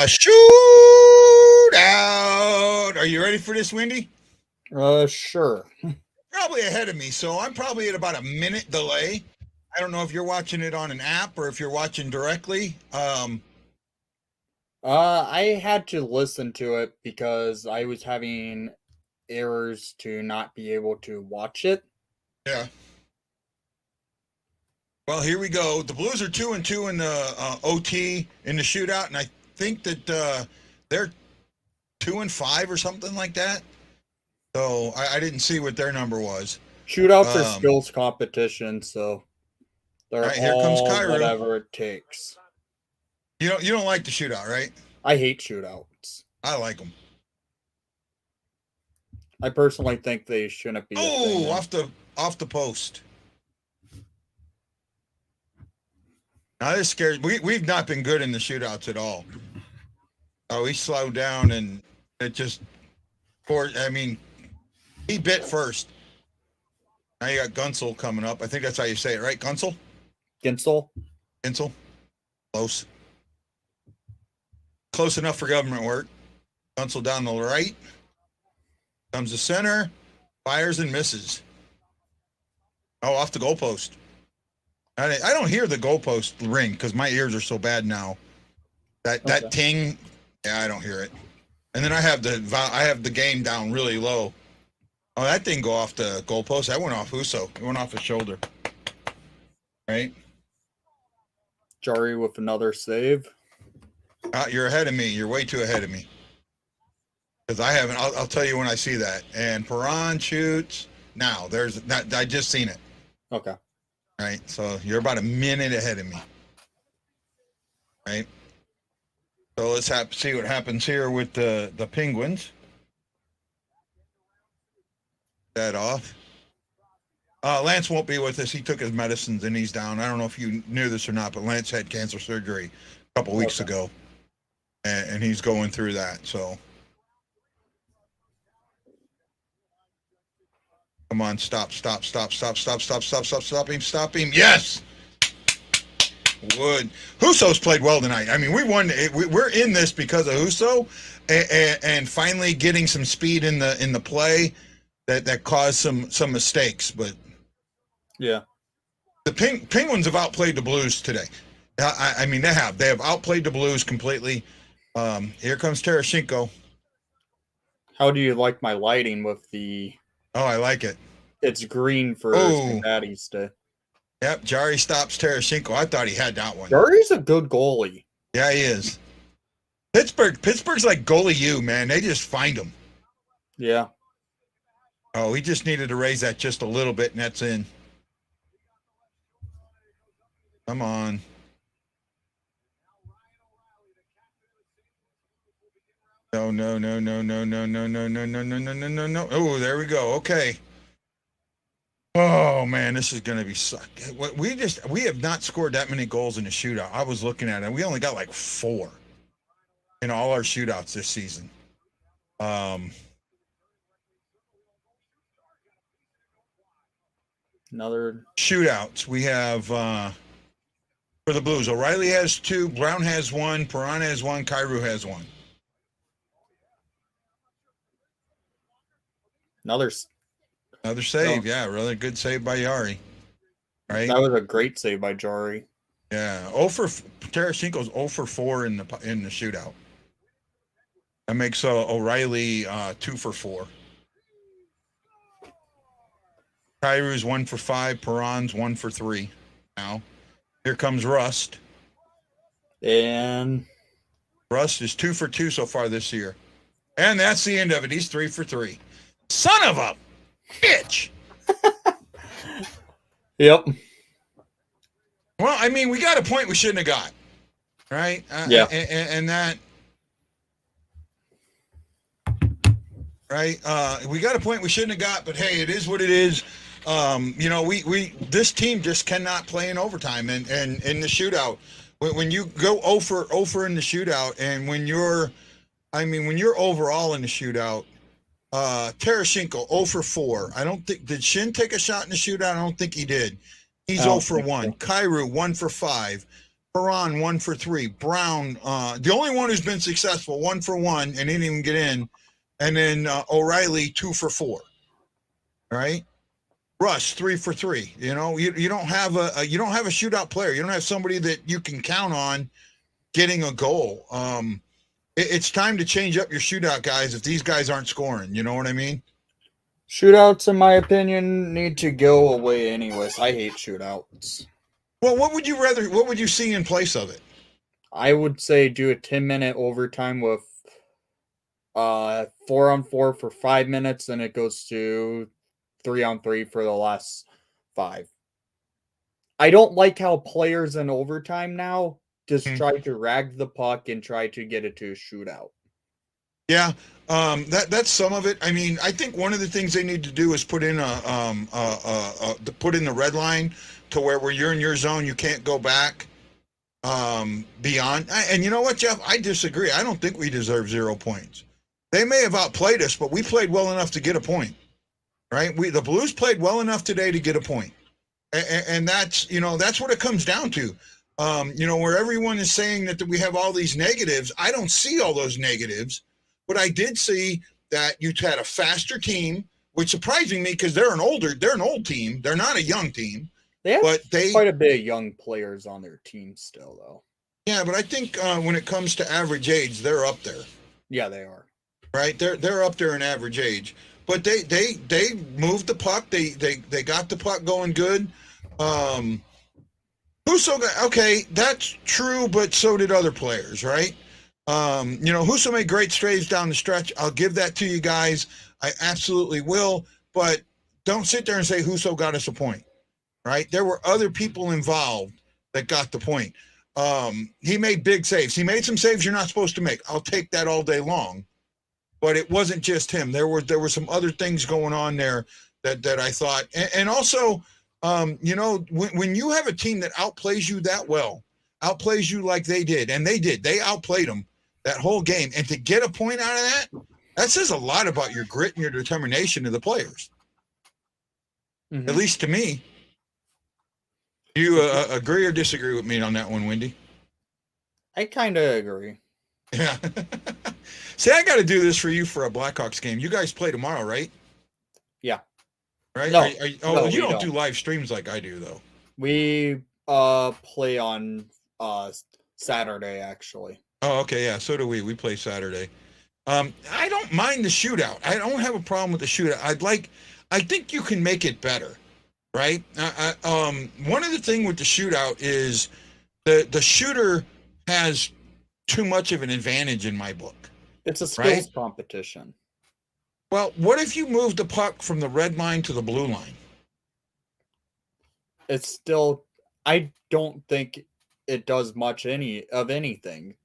Shoot out. Are you ready for this, Wendy? Sure. Probably ahead of me, so I'm probably at about a minute delay. I don't know if you're watching it on an app or if you're watching directly. I had to listen to it because I was having errors to not be able to watch it. Yeah. Well, here we go. The Blues are 2-2 in the OT in the shootout, and I think that they're 2-5 or something like that. So I didn't see what their number was. Shootouts are Um, skills competition, so all they're right, here comes all Cairo. whatever it takes. You don't like the shootout, right? I hate shootouts. I like them. I personally think they shouldn't be a thing. Oh, off the post. Now this scares. We've not been good in the shootouts at all. Oh, he slowed down and it just. I mean, he bit first. Now you got Gunsel coming up. I think that's how you say it, right? Gunsel? Ginsel? Gunsel? Close. Close enough for government work. Gunsel down the right. Comes the center. Fires and misses. Oh, off the goalpost. I don't hear the goalpost ring because my ears are so bad now. That ting, yeah, I don't hear it. And then I have the game down really low. Oh, that didn't go off the goalpost. That went off Huso. It went off his shoulder. Right? Jari with another save. You're ahead of me. You're way too ahead of me. Because I haven't. I'll tell you when I see that. And Perron shoots. Now there's that. I just seen it. Okay. Right. So you're about a minute ahead of me. Right. So let's see what happens here with the Penguins. That off. Lance won't be with us. He took his medicines and he's down. I don't know if you knew this or not, but Lance had cancer surgery a couple weeks ago, and he's going through that. So, come on, stop him. Yes. Wood. Huso's played well tonight. I mean, we won. We're in this because of Huso, and finally getting some speed in the play that caused some mistakes. But yeah, the Penguins have outplayed the Blues today. I mean, they have outplayed the Blues completely. Here comes Tereshchenko. How do you like my lighting with the? Oh, I like it. It's green for St. Patty's Day. Yep, Jari stops Tereshchenko. I thought he had that one. Jari's a good goalie. Yeah, he is. Pittsburgh's like goalie you, man. They just find him. Yeah. Oh, he just needed to raise that just a little bit, and that's in. Come on. No. Oh, there we go. Okay. Oh man, this is gonna be suck. We have not scored that many goals in a shootout. I was looking at it. We only got like 4 in all our shootouts this season. Another shootouts. We have for the Blues. O'Reilly has 2, Brown has 1, Perron has 1, Cairo has 1. Another save, yeah, really good save by Jari. Right, that was a great save by Jari. Yeah, Tereshchenko's 0 for 4 in the shootout. That makes O'Reilly 2 for 4. Cairu's 1 for 5. Perron's 1 for 3. Now, here comes Rust. And Rust is 2 for 2 so far this year. And that's the end of it. He's 3 for 3. Son of a bitch. Yep. Well, I mean, we got a point we shouldn't have got. Right? Yeah. And that. Right? We got a point we shouldn't have got, but hey, it is what it is. This team just cannot play in overtime and in the shootout. When you go 0 for in the shootout, and when you're overall in the shootout, Tereshchenko 0 for 4. I don't think did Shin take a shot in the shootout. I don't think he did. He's 0 for 1. Cairo 1 for 5. Perron 1 for 3. Brown, the only one who's been successful, 1 for 1, and didn't even get in. And then O'Reilly 2 for 4. All right. Russ 3 for 3. You know, you don't have a shootout player. You don't have somebody that you can count on getting a goal. It's time to change up your shootout guys if these guys aren't scoring. You know what I mean? Shootouts, in my opinion, need to go away anyways. I hate shootouts. Well, what would you see in place of it? I would say do a 10-minute overtime with 4-on-4 for 5 minutes, and it goes to 3-on-3 for the last 5. I don't like how players in overtime now just try to rag the puck and try to get it to a shootout. Yeah, that's some of it. I mean, I think one of the things they need to do is put in the red line to where you're in your zone, you can't go back beyond. And you know what, Jeff? I disagree. I don't think we deserve 0 points. They may have outplayed us, but we played well enough to get a point, right? The Blues played well enough today to get a point, and that's what it comes down to. Where everyone is saying that we have all these negatives, I don't see all those negatives. But I did see that you had a faster team, which surprising me because they're an old team. They're not a young team. They have quite a bit of young players on their team still, though. Yeah, but I think when it comes to average age, they're up there. Yeah, they are. Right, they're up there in average age. But they moved the puck. They got the puck going good. Okay, that's true, but so did other players, right? Husso made great strays down the stretch. I'll give that to you guys. I absolutely will. But don't sit there and say Husso got us a point, right? There were other people involved that got the point. He made big saves. He made some saves you're not supposed to make. I'll take that all day long. But it wasn't just him. There were some other things going on there that I thought. And also, when you have a team that outplays you that well, outplays you like they did, and they outplayed them that whole game, and to get a point out of that says a lot about your grit and your determination of the players. Mm-hmm. At least to me. Do you agree or disagree with me on that one, Wendy? I kind of agree. Yeah. See, I got to do this for you for a Blackhawks game. You guys play tomorrow, right? Yeah. Right? No, you don't do live streams like I do, though. We play on Saturday, actually. Oh, okay, yeah. So do we. We play Saturday. I don't mind the shootout. I don't have a problem with the shootout. I think you can make it better, right? One of the things with the shootout is the shooter has too much of an advantage in my book. It's a skills competition. Well, what if you move the puck from the red line to the blue line? It's still, I don't think it does much of anything.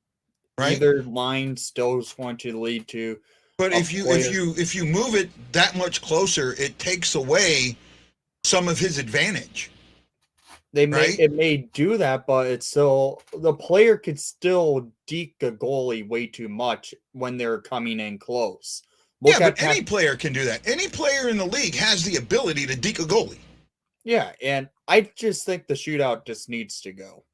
Right? Either line still is going to lead to. But if you move it that much closer, it takes away some of his advantage. It may do that, but it's still, the player could still deke a goalie way too much when they're coming in close. Any player can do that. Any player in the league has the ability to deke a goalie. Yeah, and I just think the shootout just needs to go.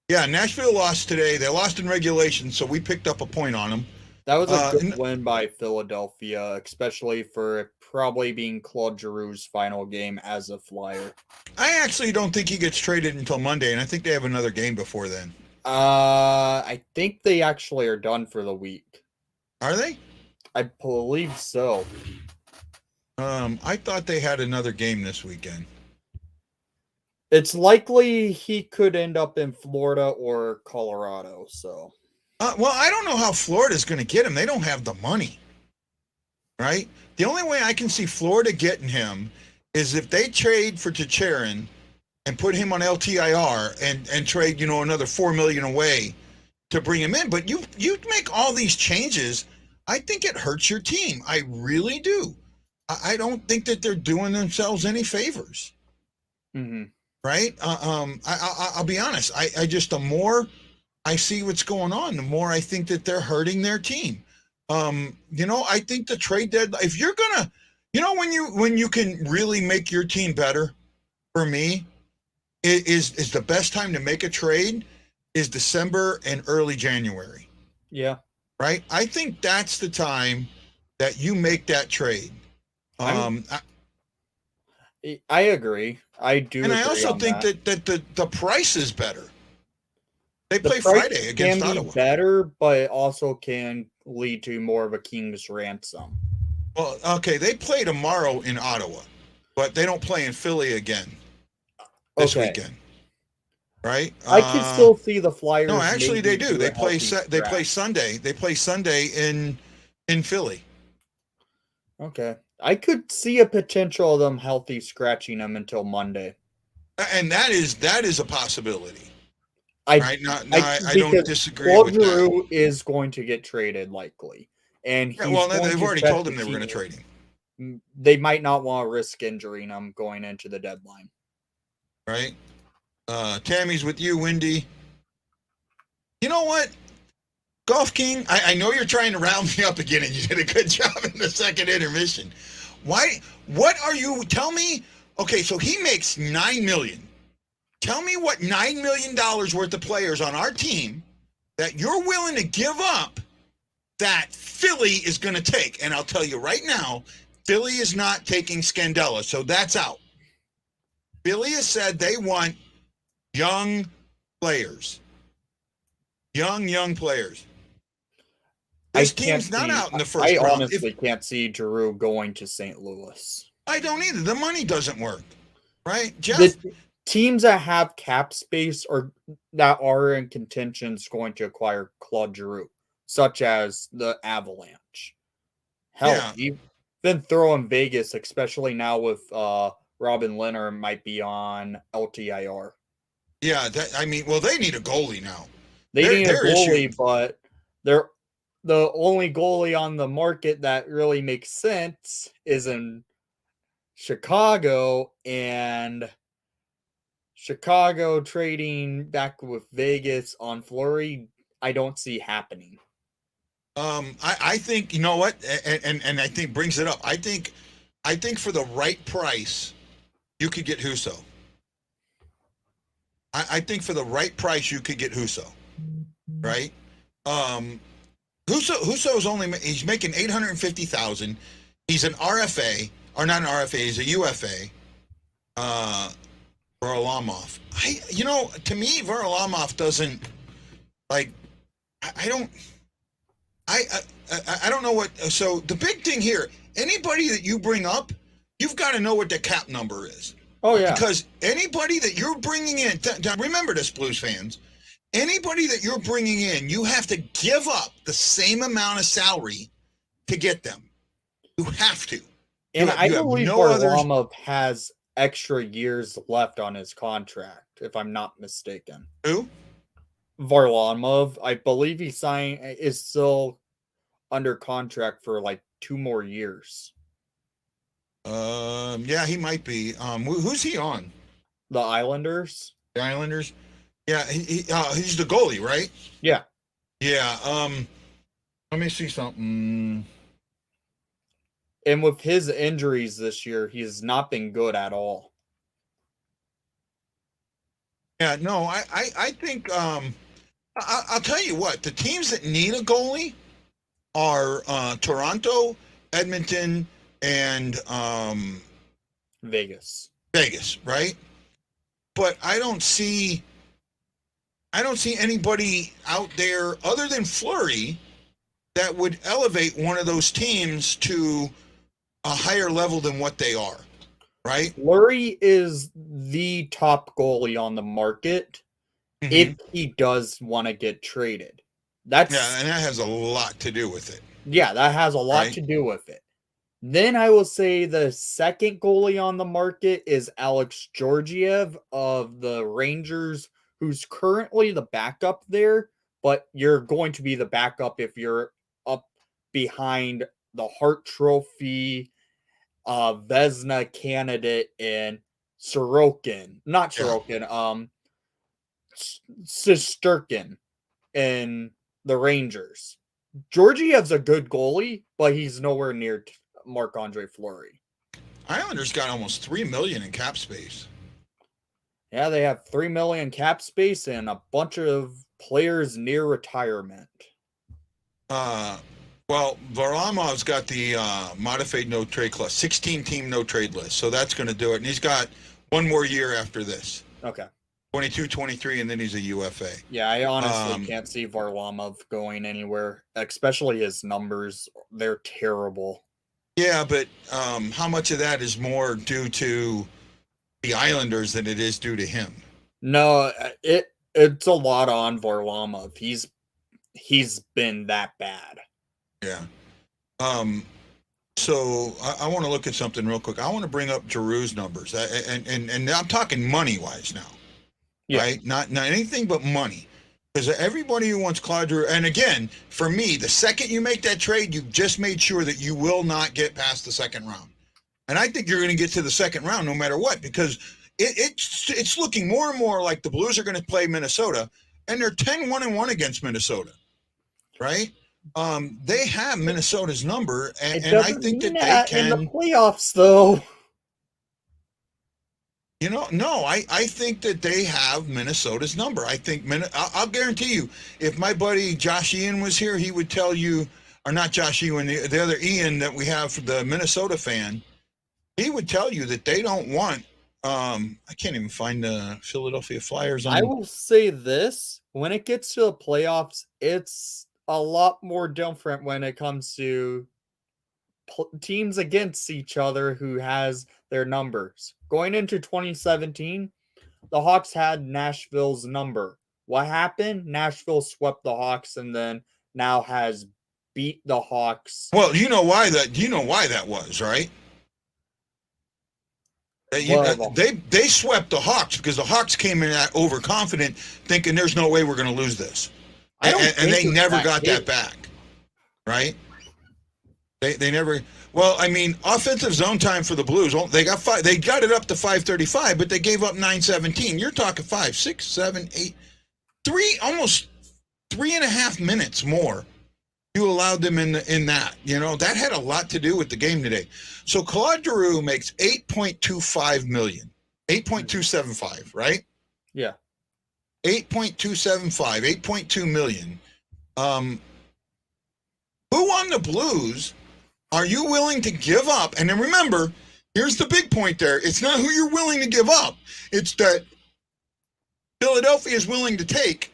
Yeah, Nashville lost today. They lost in regulation, so we picked up a point on them. That was a good win by Philadelphia, especially for probably being Claude Giroux's final game as a Flyer. I actually don't think he gets traded until Monday, and I think they have another game before then. I think they actually are done for the week. Are they? I believe so. I thought they had another game this weekend. It's likely he could end up in Florida or Colorado, so. Well, I don't know how Florida's going to get him. They don't have the money, right? The only way I can see Florida getting him is if they trade for Chicherin and put him on LTIR and trade, another $4 million away to bring him in. But you make all these changes, I think it hurts your team. I really do. I don't think that they're doing themselves any favors. Mm-hmm. Right? I'll be honest. I just, the more I see what's going on, the more I think that they're hurting their team. I think the trade deadline, if you're gonna, when you can really make your team better, for me, is the best time to make a trade is December and early January. Yeah. Right? I think that's the time that you make that trade. I agree. I do And I agree also on think that. that the price is better. They The play price Friday can against be Ottawa. better, but it also can lead to more of a king's ransom. Well, okay, they play tomorrow in Ottawa, but they don't play in Philly again this weekend, right? I can still see the Flyers. No, actually they maybe do. do a They play healthy they play scratch. Sunday. They play Sunday in Philly. Okay. I could see a potential of them healthy scratching them until Monday. And that is a possibility. I Right? I don't because disagree Claude with that. Giroux is going to get traded likely. And Yeah, he's well, going they've to already set told the him they were going to team. trade him. They might not want to risk injuring him going into the deadline. Right? Tammy's with you, Wendy. You know what? Golf King, I know you're trying to round me up again, and you did a good job in the second intermission. Why? What are you? Tell me. Okay, so he makes $9 million. Tell me what $9 million worth of players on our team that you're willing to give up that Philly is going to take. And I'll tell you right now, Philly is not taking Scandella, so that's out. Philly has said they want young players. Young players. This team's not out in the first round. I honestly can't see Giroux going to St. Louis. I don't either. The money doesn't work, right, Jeff? The teams that have cap space or that are in contention is going to acquire Claude Giroux, such as the Avalanche. Hell, even throwing Vegas, especially now with Robin Leonard might be on LTIR. Yeah, they need a goalie now. They need a goalie, but they're the only goalie on the market that really makes sense is in Chicago, and Chicago trading back with Vegas on Fleury, I don't see happening. I think, you know what, and I think brings it up. I think for the right price, you could get Husso. I think for the right price, you could get Husso, right? Husso he's making $850,000. He's an RFA, or not an RFA, he's a UFA. Varlamov. To me, Varlamov doesn't like. I don't know what. So the big thing here, anybody that you bring up, you've got to know what the cap number is. Oh yeah. Because anybody that you're bringing in, remember this, Blues fans. Anybody that you're bringing in, you have to give up the same amount of salary to get them. You have to. And I believe Varlamov has extra years left on his contract, if I'm not mistaken. Who? Varlamov. I believe is still under contract for like 2 more years. Yeah, he might be. Who's he on? The Islanders. The Islanders. Yeah, he's the goalie, right? Yeah. Yeah. Let me see something. And with his injuries this year, he has not been good at all. Yeah, no, I think I'll tell you what, the teams that need a goalie are Toronto, Edmonton, and Vegas, right? But I don't see anybody out there other than Fleury that would elevate one of those teams to a higher level than what they are, right? Fleury is the top goalie on the market if he does want to get traded. And that has a lot to do with it. Yeah, that has a lot to do with it. Then I will say the second goalie on the market is Alex Georgiev of the Rangers, who's currently the backup there, but you're going to be the backup if you're up behind the Hart Trophy, Vezina candidate in Sorokin. Not Sorokin, Sisterkin in the Rangers. Georgiev's a good goalie, but he's nowhere near Marc-Andre Fleury. Islanders got almost $3 million in cap space. Yeah, they have 3 million cap space and a bunch of players near retirement. Well, Varlamov's got the modified no trade clause, 16 team no trade list. So that's going to do it. And he's got one more year after this. Okay. 22, 23, and then he's a UFA. Yeah, I honestly can't see Varlamov going anywhere, especially his numbers. They're terrible. Yeah, but how much of that is more due to the Islanders than it is due to him? No, it's a lot on Varlamov. He's been that bad. Yeah. So I want to look at something real quick. I want to bring up Giroux's numbers, and I'm talking money wise now, right? Not anything but money, because everybody who wants Claude Giroux, and again, for me, the second you make that trade, you've just made sure that you will not get past the second round, and I think you're going to get to the second round no matter what, because it's looking more and more like the Blues are going to play Minnesota, and they're 10-1-1 against Minnesota, right? They have Minnesota's number, and I think that they can. In the playoffs, though. No, I think that they have Minnesota's number. I think I'll guarantee you, if my buddy Josh Ian was here, he would tell you, or not Josh Ian, the other Ian that we have, for the Minnesota fan, he would tell you that they don't want. I can't even find the Philadelphia Flyers on. I will say this: when it gets to the playoffs, it's a lot more different when it comes to teams against each other who has their numbers. Going into 2017, the Hawks had Nashville's number. What happened? Nashville swept the Hawks and then now has beat the Hawks. Well, you know why that was, right? They swept the Hawks because the Hawks came in overconfident, thinking there's no way we're going to lose this. And they never got that back, right? They never. Well, I mean, offensive zone time for the Blues. They got it up to 5:35, but they gave up 9:17. You're talking 5, 6, 7, 8, almost 3.5 minutes more. You allowed them in that. That had a lot to do with the game today. So Claude Giroux makes $8.25 million, 8.275, right? Yeah. 8.275, 8.2 million. Who on the Blues are you willing to give up? And then remember, here's the big point there. It's not who you're willing to give up. It's that Philadelphia is willing to take.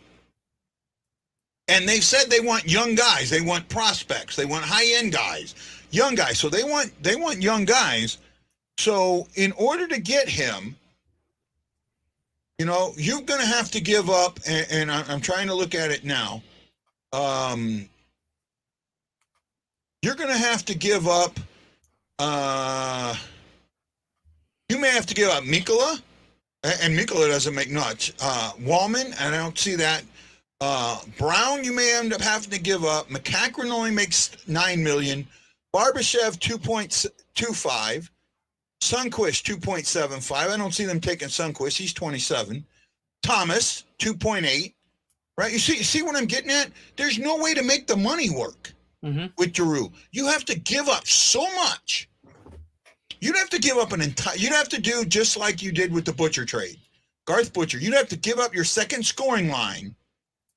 And they've said they want young guys. They want prospects. They want high-end guys, young guys. So they want young guys. So in order to get him, you're going to have to give up, and I'm trying to look at it now. You're going to have to give up. You may have to give up Mikkola, and Mikkola doesn't make nuts. Wallman, and I don't see that. Brown, you may end up having to give up. McCachran only makes $9 million. Barbashev 2.25. Sundqvist 2.75. I don't see them taking Sundqvist. He's 27. Thomas 2.8. Right? You see what I'm getting at? There's no way to make the money work with Giroux. You have to give up so much. You'd have to give up you'd have to do just like you did with the Butcher trade. Garth Butcher. You'd have to give up your second scoring line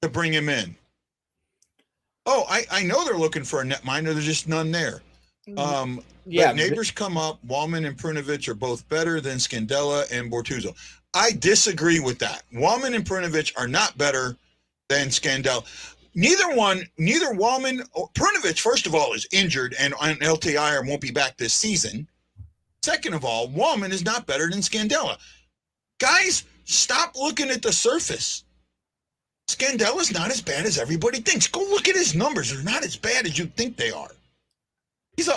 to bring him in. Oh, I know they're looking for a netminder. There's just none there. Neighbors come up. Wallman and Prunovich are both better than Scandella and Bortuzzo. I disagree with that. Wallman and Prunovich are not better than Scandella. Neither Wallman or Prunovich, first of all, is injured and on LTI and won't be back this season. Second of all, Wallman is not better than Scandella. Guys, stop looking at the surface. Scandella's not as bad as everybody thinks. Go look at his numbers. They're not as bad as you think they are.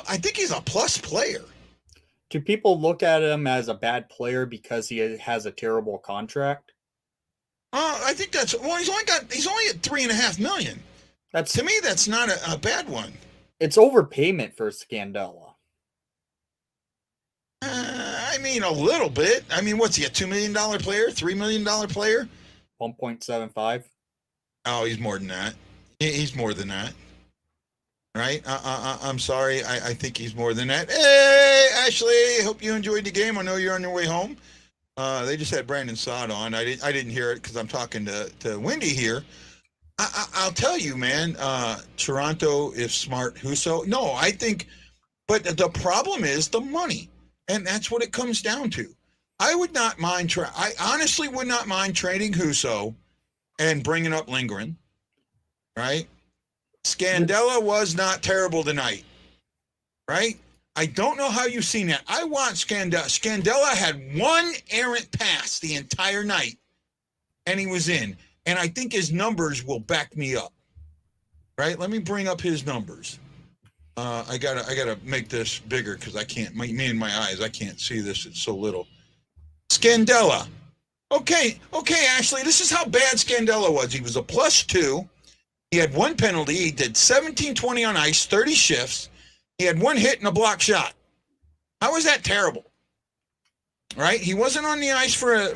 I think he's a plus player. Do people look at him as a bad player because he has a terrible contract? I think he's only at $3.5 million. To me, that's not a bad one. It's overpayment for Scandella. I mean, a little bit. I mean, what's he, a $2 million player? $3 million player? 1.75. Oh, he's more than that. He's more than that. Right? I'm sorry. I think he's more than that. Hey, Ashley, hope you enjoyed the game. I know you're on your way home. They just had Brandon Sod on. I didn't hear it because I'm talking to Wendy here. I'll tell you, man. Toronto is smart. Huso. No, I think, but the problem is the money, and that's what it comes down to. I would not mind. I honestly would not mind trading Huso and bringing up Lindgren. Right? Scandella was not terrible tonight. Right? I don't know how you've seen that. I want Scandella. Scandella had one errant pass the entire night, and he was in. And I think his numbers will back me up. Right? Let me bring up his numbers. I gotta make this bigger because I can't. Me and my eyes, I can't see this. It's so little. Scandella. Okay, Ashley. This is how bad Scandella was. He was a +2. He had one penalty. He did 17-20 on ice, 30 shifts. He had one hit and a block shot. How is that terrible? Right? He wasn't on the ice for a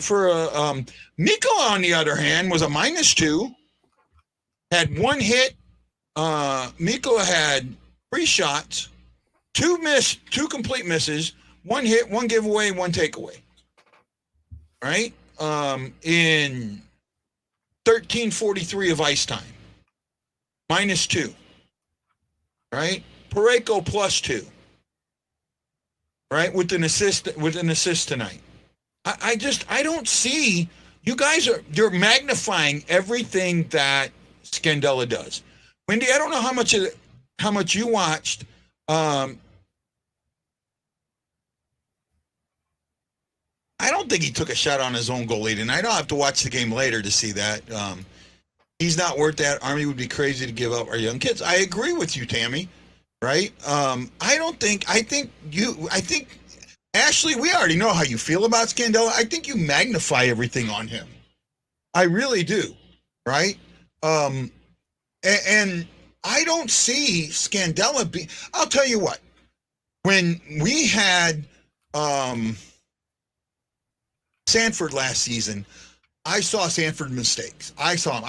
Mikkola, on the other hand, was a -2. Had one hit. Mikkola had 3 shots, 2 complete misses, 1 hit, 1 giveaway, 1 takeaway. Right? In 13:43 of ice time. -2. Right? Pareko +2. Right? With an assist tonight. I don't see, you guys you're magnifying everything that Scandella does. Wendy, I don't know how much you watched. I don't think he took a shot on his own goalie tonight. I'll have to watch the game later to see that. He's not worth that. Army would be crazy to give up our young kids. I agree with you, Tammy. Right? I think Ashley, we already know how you feel about Scandella. I think you magnify everything on him. I really do. Right? And I don't see Scandella be. I'll tell you what. When we had Sanford last season, I saw Sanford mistakes. I saw him.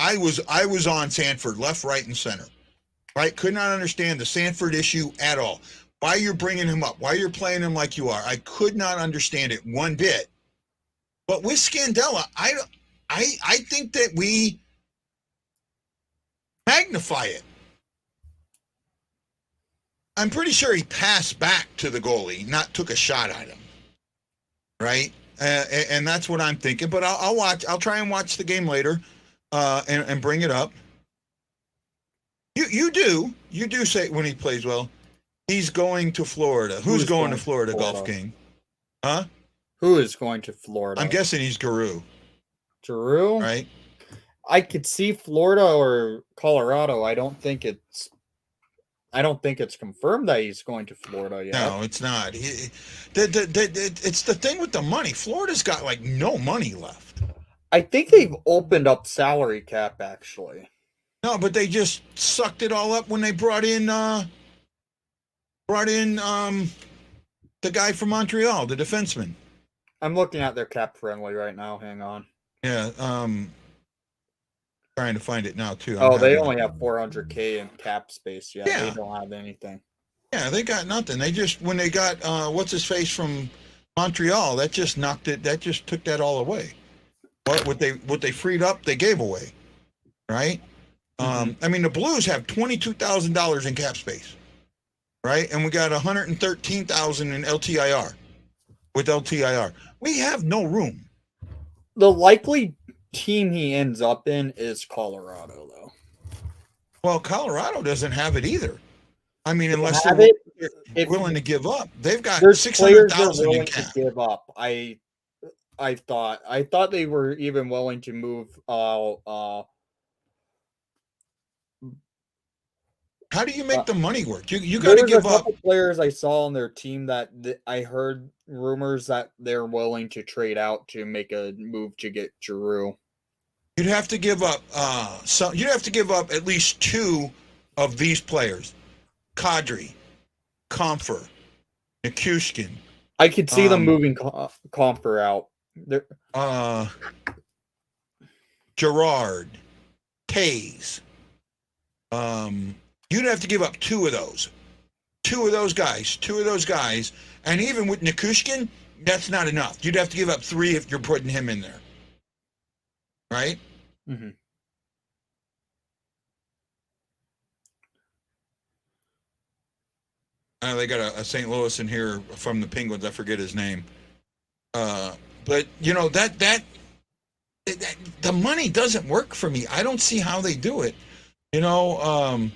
I was on Sanford left, right, and center. Right? Could not understand the Sanford issue at all. Why you're bringing him up? Why you're playing him like you are? I could not understand it one bit. But with Scandella, I think that we magnify it. I'm pretty sure he passed back to the goalie, not took a shot at him. Right? And that's what I'm thinking. But I'll try and watch the game later and bring it up. You do say when he plays well, he's going to Florida. Who's going to Florida, Golf King? Huh? Who is going to Florida? I'm guessing he's Giroux. Giroux? Right? I could see Florida or Colorado. I don't think it's confirmed that he's going to Florida yet. No, it's not. It's the thing with the money. Florida's got like no money left. I think they've opened up salary cap actually. No, but they just sucked it all up when they brought in the guy from Montreal, the defenseman. I'm looking at their cap friendly right now. Hang on. Yeah, trying to find it now too. They only have $400K in cap space. Yeah, they don't have anything. Yeah, they got nothing. They just when they got what's his face from Montreal, that just knocked it. That just took that all away. What they freed up, they gave away, right? I mean, the Blues have $22,000 in cap space, right? And we got $113,000 in LTIR. With LTIR, we have no room. The likely team he ends up in is Colorado, though. Well, Colorado doesn't have it either. I mean, unless they're willing to give up, they've got $600,000 in cap. To give up. I thought they were even willing to move. How do you make the money work? You got to give up. Players I saw on their team that I heard rumors that they're willing to trade out to make a move to get Giroux. You'd have to give up. You'd have to give up at least 2 of these players: Kadri, Comfer, Nikushkin. I could see them moving Comfer out. Gerard, Taze. You'd have to give up 2 of those. 2 of those guys. And even with Nikushkin, that's not enough. You'd have to give up 3 if you're putting him in there, right? Mm-hmm. They got a St. Louis in here from the Penguins. I forget his name. But you know that the money doesn't work for me. I don't see how they do it. You know,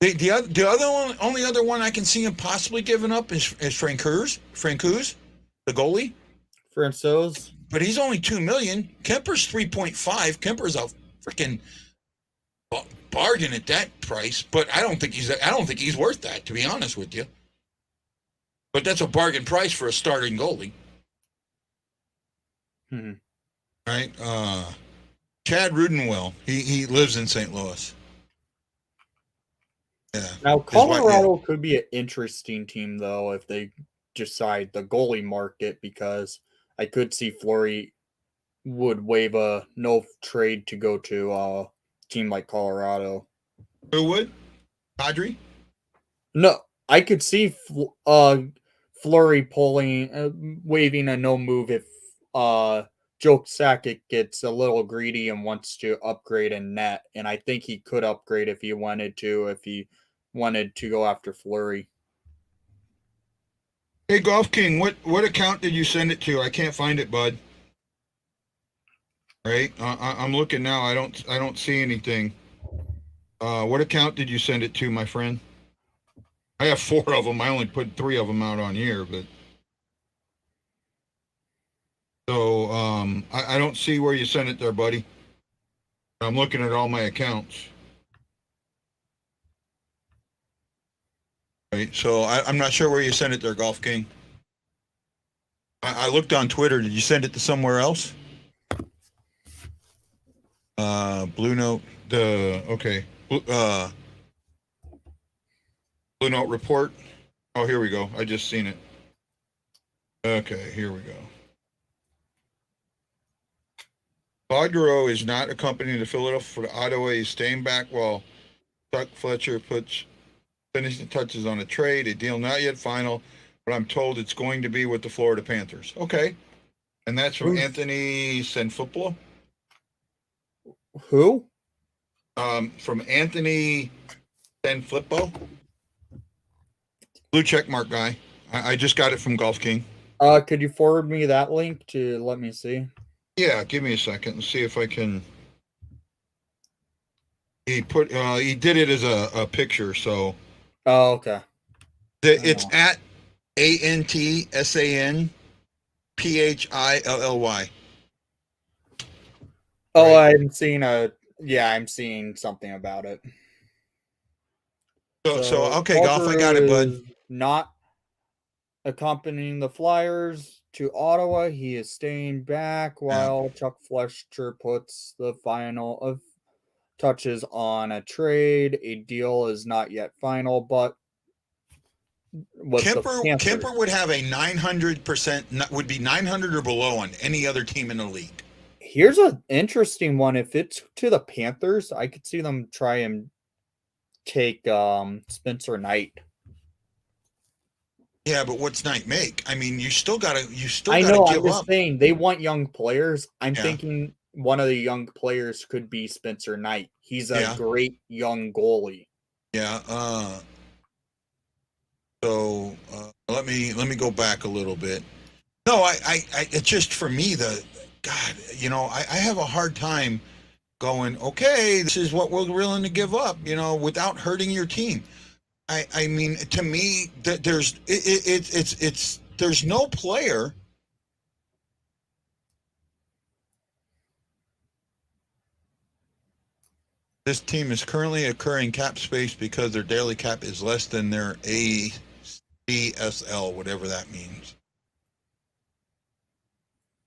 the other one, only other one I can see him possibly giving up is Francouz, the goalie. Francouz, But he's only $2 million. Kemper's 3.5. Kemper's a freaking bargain at that price. But I don't think he's worth that, to be honest with you. But that's a bargain price for a starting goalie. mm-hmm. Right? Chad Rudenwell. He lives in St. Louis. Yeah. Now Colorado could be an interesting team though if they decide the goalie market, because I could see Fleury would waive a no trade to go to a team like Colorado. Who would? Kadri? No, I could see Fleury pulling waiving a no move if Joe Sakic gets a little greedy and wants to upgrade in net, and I think he could upgrade if he wanted to go after Fleury. Hey, Golf King, what account did you send it to? I can't find it, bud. Right? I'm looking now. I don't see anything. What account did you send it to, my friend? I have 4 of them. I only put 3 of them out on here, but so I don't see where you sent it there, buddy. I'm looking at all my accounts. Right, so I'm not sure where you sent it there, Golf King. I looked on Twitter. Did you send it to somewhere else? BlueNote. Okay. BlueNote report. Oh, here we go. I just seen it. Okay, here we go. Bogdarow is not accompanying the Philadelphia for the Ottawa. He's staying back while Chuck Fletcher puts finishing touches on a trade. A deal not yet final, but I'm told it's going to be with the Florida Panthers. Okay. And that's from Anthony Senflippo. Who? From Anthony Senflippo. Blue check mark guy. I just got it from Golf King. Could you forward me that link to let me see? Yeah, give me a second and see if I can. He did it as a picture, so. Oh, okay. It's at ANTSANPHILLY. Oh, right. I'm seeing something about it. So okay, Golf, I got it, bud. Not accompanying the Flyers to Ottawa. He is staying back while Chuck Fletcher puts the final of touches on a trade. A deal is not yet final, but Kemper would have a 900%, would be 900 or below on any other team in the league. Here's an interesting one. If it's to the Panthers, I could see them try and take Spencer Knight. Yeah, but what's Knight make? I mean, you still gotta I'm just saying they want young players. I'm thinking one of the young players could be Spencer Knight. He's a great young goalie. Yeah. So let me go back a little bit. No, I it's just for me I have a hard time going, okay, this is what we're willing to give up, without hurting your team. I mean, to me, there's no player. This team is currently incurring cap space because their daily cap is less than their ACSL, whatever that means.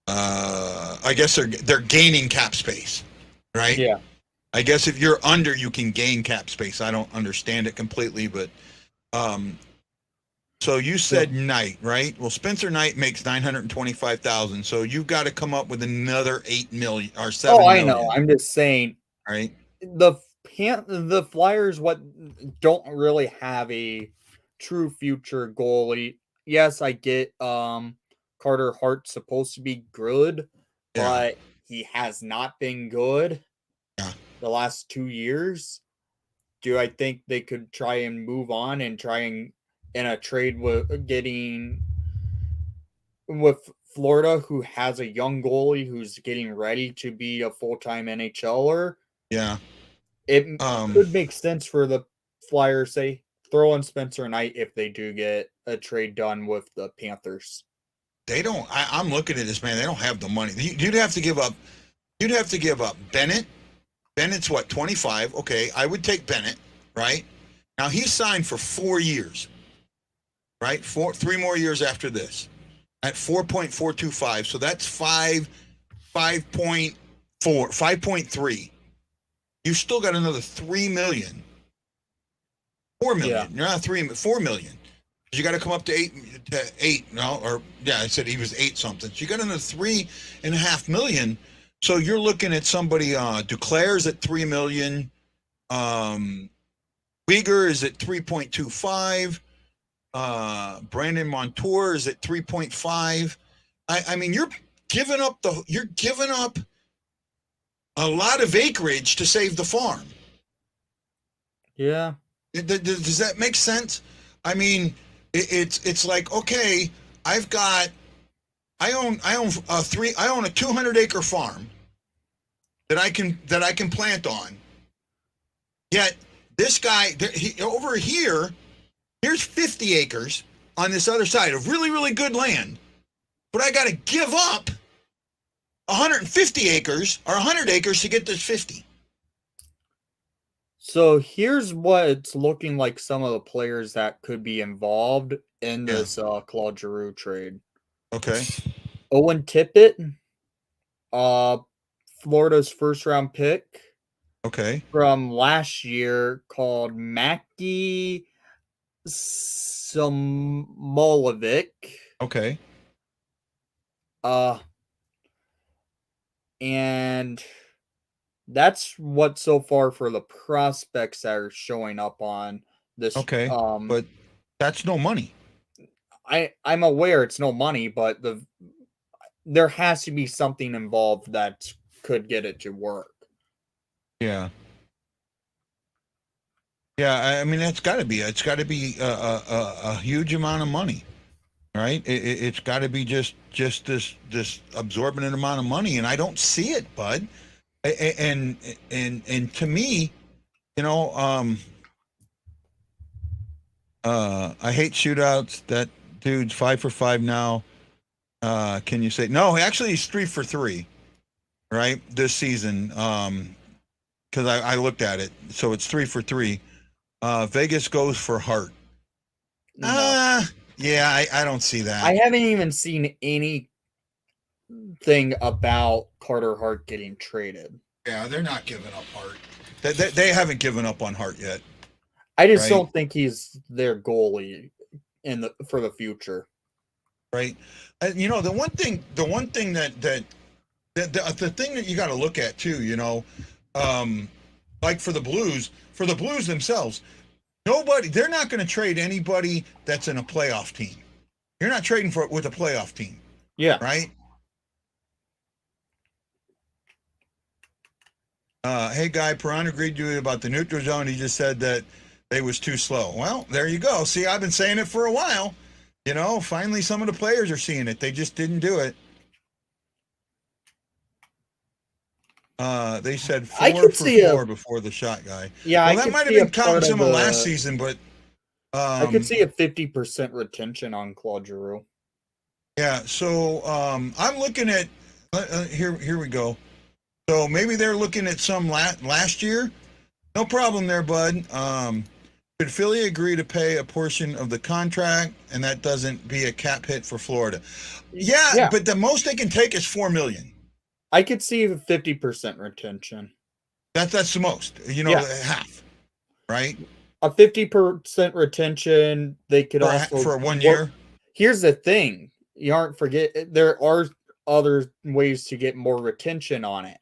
I guess they're gaining cap space, right? Yeah. I guess if you're under, you can gain cap space. I don't understand it completely, but so you said Knight, right? Well, Spencer Knight makes $925,000, so you've got to come up with another $8 million or $7 million. Oh, I know. I'm just saying, right? The Flyers don't really have a true future goalie. Yes, I get Carter Hart's supposed to be good, Yeah. but he has not been good Yeah. the last 2 years. Do I think they could try and move on and try and in a trade with Florida, who has a young goalie who's getting ready to be a full-time NHLer? Yeah. It could make sense for the Flyers, say, throw in Spencer Knight if they do get a trade done with the Panthers. They don't. I'm looking at this, man. They don't have the money. You'd have to give up. You'd have to give up Bennett. Bennett's what, 25? Okay, I would take Bennett, right? Now he's signed for 4 years, right? 3 more years after this, at 4.425. So that's 5.3. You still got another 3 million. 4 million. Yeah. You're not 4 million. You got to come up to eight. No, or yeah, I said he was 8 something. So you got another 3.5 million. So you're looking at somebody. Duclair's at 3 million. Uyghur is at 3.25. Brandon Montour is at 3.5. I mean, you're giving up a lot of acreage to save the farm. Yeah. Does that make sense? I mean, it's like, okay, I own a 200-acre farm that I can plant on. Yet this guy over here, here's 50 acres on this other side of really, really good land, but I got to give up 150 acres or 100 acres to get this 50. So here's what it's looking like some of the players that could be involved in this Claude Giroux trade. Okay. Owen Tippett, Florida's first-round pick. Okay. From last year called Maki Samolevic. Okay. And that's what so far for the prospects that are showing up on this. Okay. But that's no money. I'm aware it's no money, but there has to be something involved that could get it to work. Yeah. Yeah, I mean it's got to be a huge amount of money, right? It's got to be just this absorbent amount of money, and I don't see it, bud. And to me, you know, I hate shootouts. That dude's 5 for 5 now. Can you say no? Actually, he's 3 for 3, right? This season, because I looked at it, so it's 3 for 3. Vegas goes for Hart. No. Yeah, I don't see that. I haven't even seen anything about Carter Hart getting traded. Yeah, they're not giving up Hart. They haven't given up on Hart yet. I just don't think he's their goalie for the future. Right. You know, the one thing that the thing that you got to look at too, you know, like for the Blues themselves, they're not going to trade anybody that's in a playoff team. You're not trading with a playoff team. Yeah. Right. Hey, Guy, Perron agreed to you about the neutral zone. He just said that they was too slow. Well, there you go. See, I've been saying it for a while. You know, finally some of the players are seeing it. They just didn't do it. They said 4 for 4 before the shot guy. Yeah, well, that might have been counting some of last season, but I could see a 50% retention on Claude Giroux. Yeah, so I'm looking at here we go. So maybe they're looking at some last year. No problem there, bud. Could Philly agree to pay a portion of the contract, and that doesn't be a cap hit for Florida? Yeah, but the most they can take is $4 million. I could see a 50% retention. That's the most. You know, half, right? A 50% retention. They could also for 1 year. Here's the thing: you aren't forget there are other ways to get more retention on it.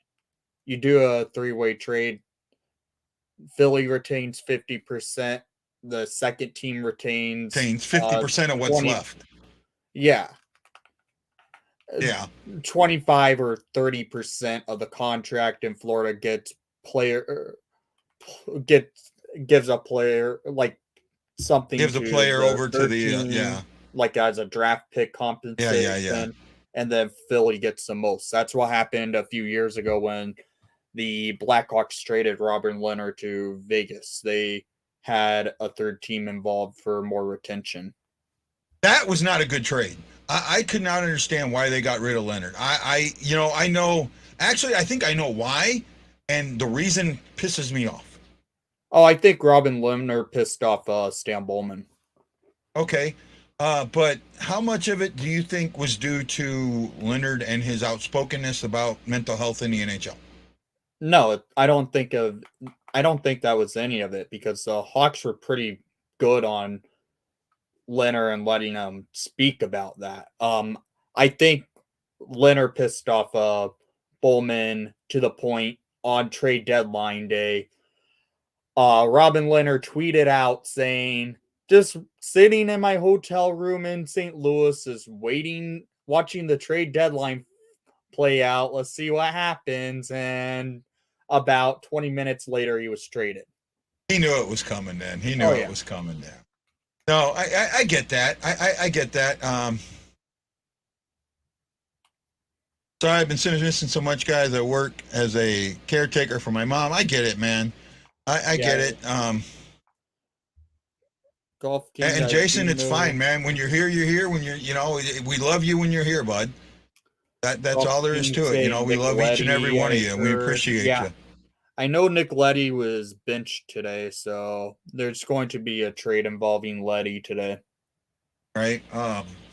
You do a 3-way trade. Philly retains 50%. The second team retains 50% of what's 20. left. Yeah. Yeah. 25 or 30% of the contract in Florida gives a player like something Gives a to player the over to third the team, like as a draft pick yeah. compensation, and then Philly gets the most. That's what happened a few years ago when the Blackhawks traded Robin Leonard to Vegas. They had a third team involved for more retention. That was not a good trade. I could not understand why they got rid of Leonard. I know. Actually, I think I know why, and the reason pisses me off. Oh, I think Robin Leonard pissed off Stan Bowman. Okay, but how much of it do you think was due to Leonard and his outspokenness about mental health in the NHL? No, I don't think that was any of it because the Hawks were pretty good on Leonard and letting him speak about that. I think Leonard pissed off Bowman to the point on trade deadline day. Robin Leonard tweeted out saying, "Just sitting in my hotel room in St. Louis is watching the trade deadline play out. Let's see what happens." And about 20 minutes later, he was traded. He knew it was coming. Then he knew Oh, it yeah. was coming. Then. No, I get that. I get that. So I've been missing so much, guys. I work as a caretaker for my mom. I get it, man. I get it. Golf King And guys, Jason, it's Dino. fine, man. When you're here, you're here. When we love you when you're here, bud. That's Golf all there is King to it. We Nick love each and every Leddy, one of I you, and we heard. appreciate Yeah. you. I know Nick Leddy was benched today, so there's going to be a trade involving Leddy today. Right?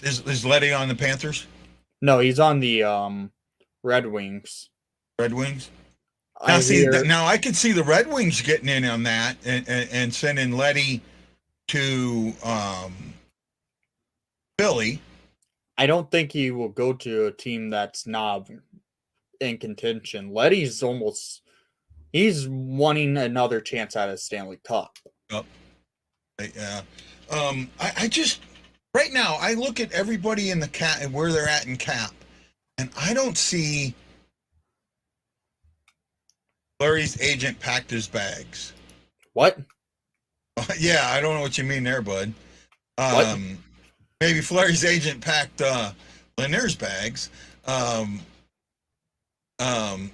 Is Leddy on the Panthers? No, he's on the Red Wings. Red Wings? I Now I could see the Red Wings getting in on that and sending Leddy to Philly. I don't think he will go to a team that's not in contention. Leddy's he's wanting another chance at a Stanley Cup. Yep. Yeah. I just right now I look at everybody in the cap and where they're at in cap, and I don't see Fleury's agent packed his bags. What? Yeah, I don't know what you mean there, bud. What? Maybe Fleury's agent packed Laniers bags. I don't.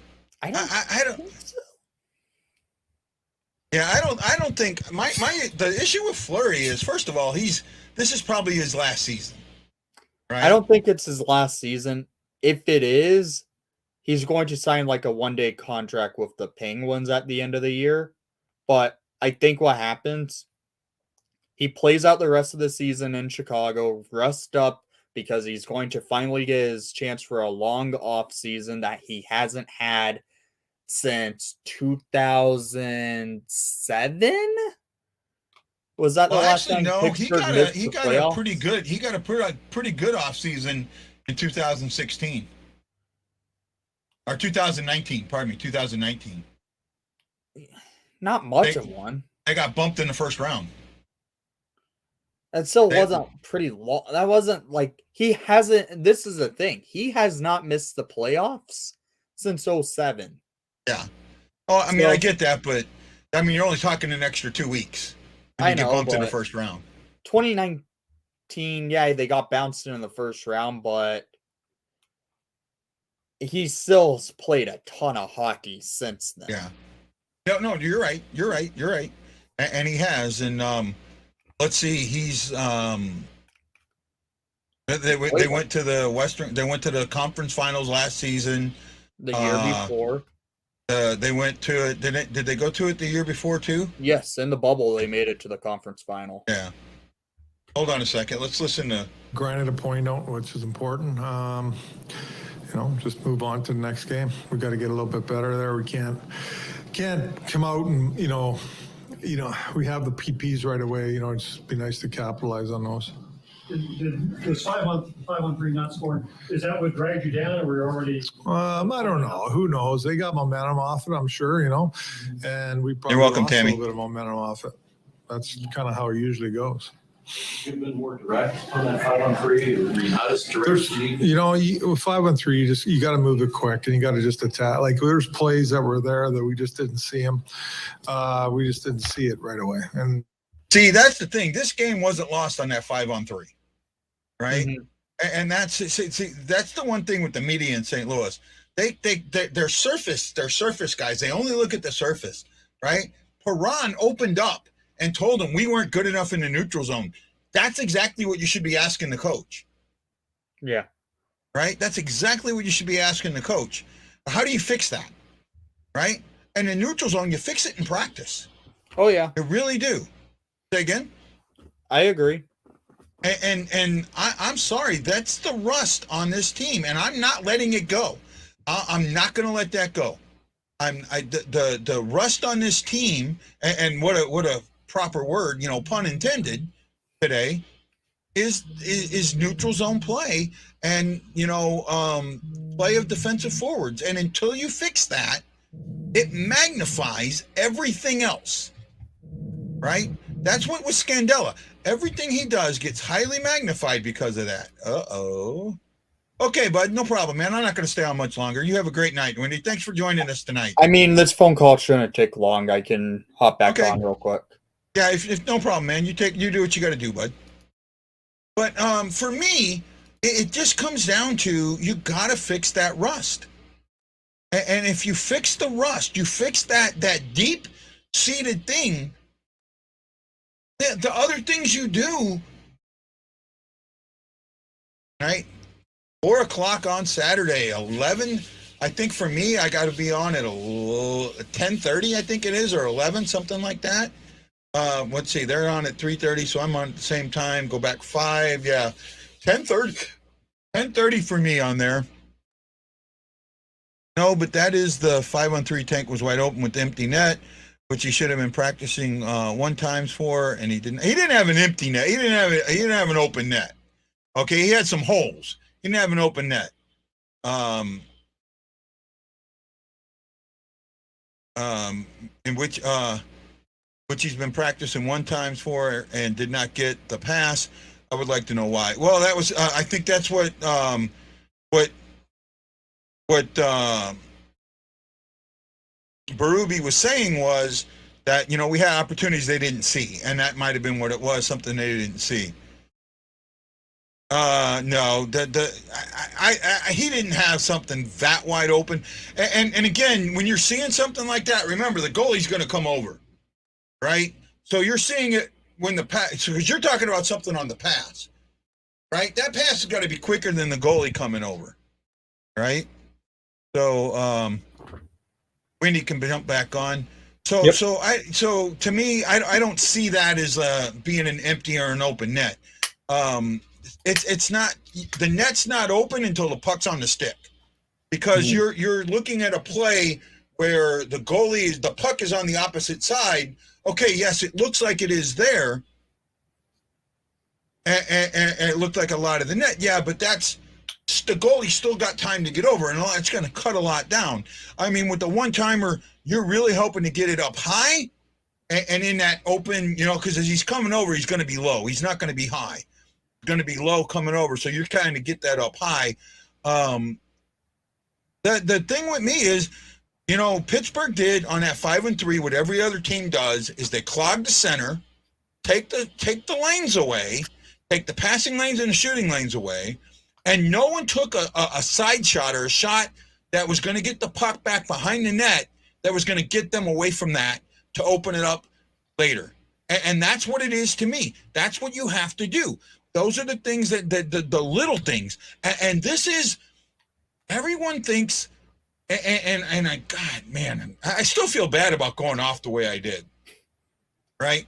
Yeah, I don't think the issue with Fleury is, first of all, this is probably his last season. Right? I don't think it's his last season. If it is, he's going to sign like a one-day contract with the Penguins at the end of the year. But I think what happens, he plays out the rest of the season in Chicago, rest up, because he's going to finally get his chance for a long off season that he hasn't had since 2007. Was that the last time? No, he got a pretty good off season in 2016 or 2019. Pardon me, 2019. Not much of one. They got bumped in the first round. That still wasn't pretty long. That wasn't like he hasn't. This is the thing. He has not missed the playoffs since 2007. Yeah. Oh, I mean, I get that, but I mean, you're only talking an extra 2 weeks. I know, get bumped in the first round. 2019, yeah, they got bounced in the first round, but he still played a ton of hockey since then. Yeah. No, you're right. And he has. And let's see, he's they went to the Western. They went to the conference finals last season. The year before. They went to it. Did they go to it the year before too? Yes, in the bubble they made it to the conference final. Yeah. Hold on a second. Let's listen to. Granted a point out, which is important. Just move on to the next game. We got to get a little bit better there. We can't come out and we have the PPs right away. It'd just be nice to capitalize on those. Was 5-on-3 not scoring? Is that what dragged you down, or were you already? I don't know. Who knows? They got momentum off it, I'm sure. And we probably You're welcome, lost Tammy. a little bit of momentum off it. That's kind of how it usually goes. You've been more direct on that 5-on-3, or were you not as direct There's, as you need? you know, 5-on-3, you got to move it quick, and you got to just attack. Like there's plays that were there that we just didn't see them. We just didn't see it right away. And see, that's the thing. This game wasn't lost on that 5-on-3, right? Mhm. And that's see, that's the one thing with the media in St. Louis. They're surface guys. They only look at the surface, right? Perron opened up and told them we weren't good enough in the neutral zone. That's exactly what you should be asking the coach. Yeah. Right? That's exactly what you should be asking the coach. How do you fix that? Right? And in neutral zone, you fix it in practice. Oh yeah. You really do. Say again? I agree. And I'm sorry, that's the rust on this team, and I'm not letting it go. I'm not going to let that go. The rust on this team, and what a proper word, pun intended, today, is neutral zone play and play of defensive forwards. And until you fix that, it magnifies everything else. Right? That's what with Scandella. Everything he does gets highly magnified because of that. Uh-oh. Okay, bud, no problem, man. I'm not going to stay on much longer. You have a great night, Wendy. Thanks for joining us tonight. I mean, this phone call shouldn't take long. I can hop back on real quick. Yeah, if no problem, man. You do what you got to do, bud. But for me, it just comes down to you got to fix that rust. And if you fix the rust, you fix that deep-seated thing, the other things you do, right? 4 o'clock on Saturday, 11. I think for me, I got to be on at 10:30. I think it is, or 11, something like that. Let's see, they're on at 3:30, so I'm on at the same time. Go back 5, yeah, 10:30. 10:30 for me on there. No, but that is the 5-on-3 tank was wide open with the empty net, which he should have been practicing 1 times for, and he didn't. He didn't have an empty net. He didn't have an open net. Okay, he had some holes. He didn't have an open net. In which he's been practicing 1 times for and did not get the pass. I would like to know why. Well, that was I think that's what Berube was saying was that we had opportunities they didn't see, and that might have been what it was, something they didn't see. No, he didn't have something that wide open. And again, when you're seeing something like that, remember the goalie's going to come over, right? So you're seeing it when the pass, because you're talking about something on the pass, right? That pass has got to be quicker than the goalie coming over, right? So Wendy can jump back on. So Yep. so to me, I don't see that as being an empty or an open net. It's not, the net's not open until the puck's on the stick, because you're looking at a play where the puck is on the opposite side. Okay, yes, it looks like it is there, and it looked like a lot of the net. Yeah, but that's the goalie still got time to get over, and it's going to cut a lot down. I mean, with the one-timer, you're really hoping to get it up high, and in that open, because as he's coming over, he's going to be low. He's not going to be high. Going to be low coming over, so you're trying to get that up high. The thing with me is, Pittsburgh did on that 5-on-3 what every other team does is they clog the center, take the lanes away, take the passing lanes and the shooting lanes away, and no one took a side shot or a shot that was going to get the puck back behind the net, that was going to get them away from that to open it up later. And that's what it is to me. That's what you have to do. Those are the things that the little things. And this is, everyone thinks, and I still feel bad about going off the way I did. Right?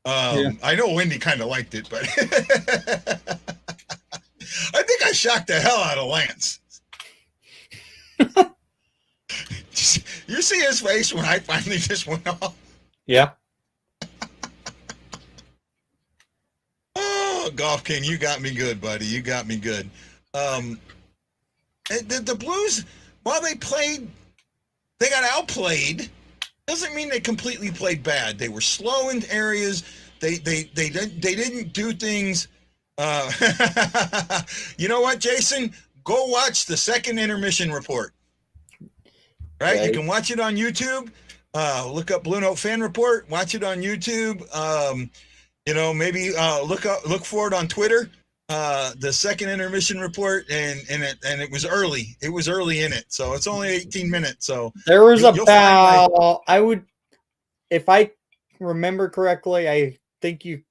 I know Wendy kind of liked it, but I think I shocked the hell out of Lance. You see his face when I finally just went off? Yeah. Oh, Golf King, you got me good, buddy. You got me good. The Blues, while they got outplayed, doesn't mean they completely played bad. They were slow in areas. They didn't do things. You know what, Jason? Go watch the second intermission report. Right, Okay. you can watch it on YouTube. Look up BlueNote fan report. Watch it on YouTube. Maybe look for it on Twitter. The second intermission report, and it was early. It was early in it, so it's only 18 minutes. So There was you'll find if I remember correctly, I think you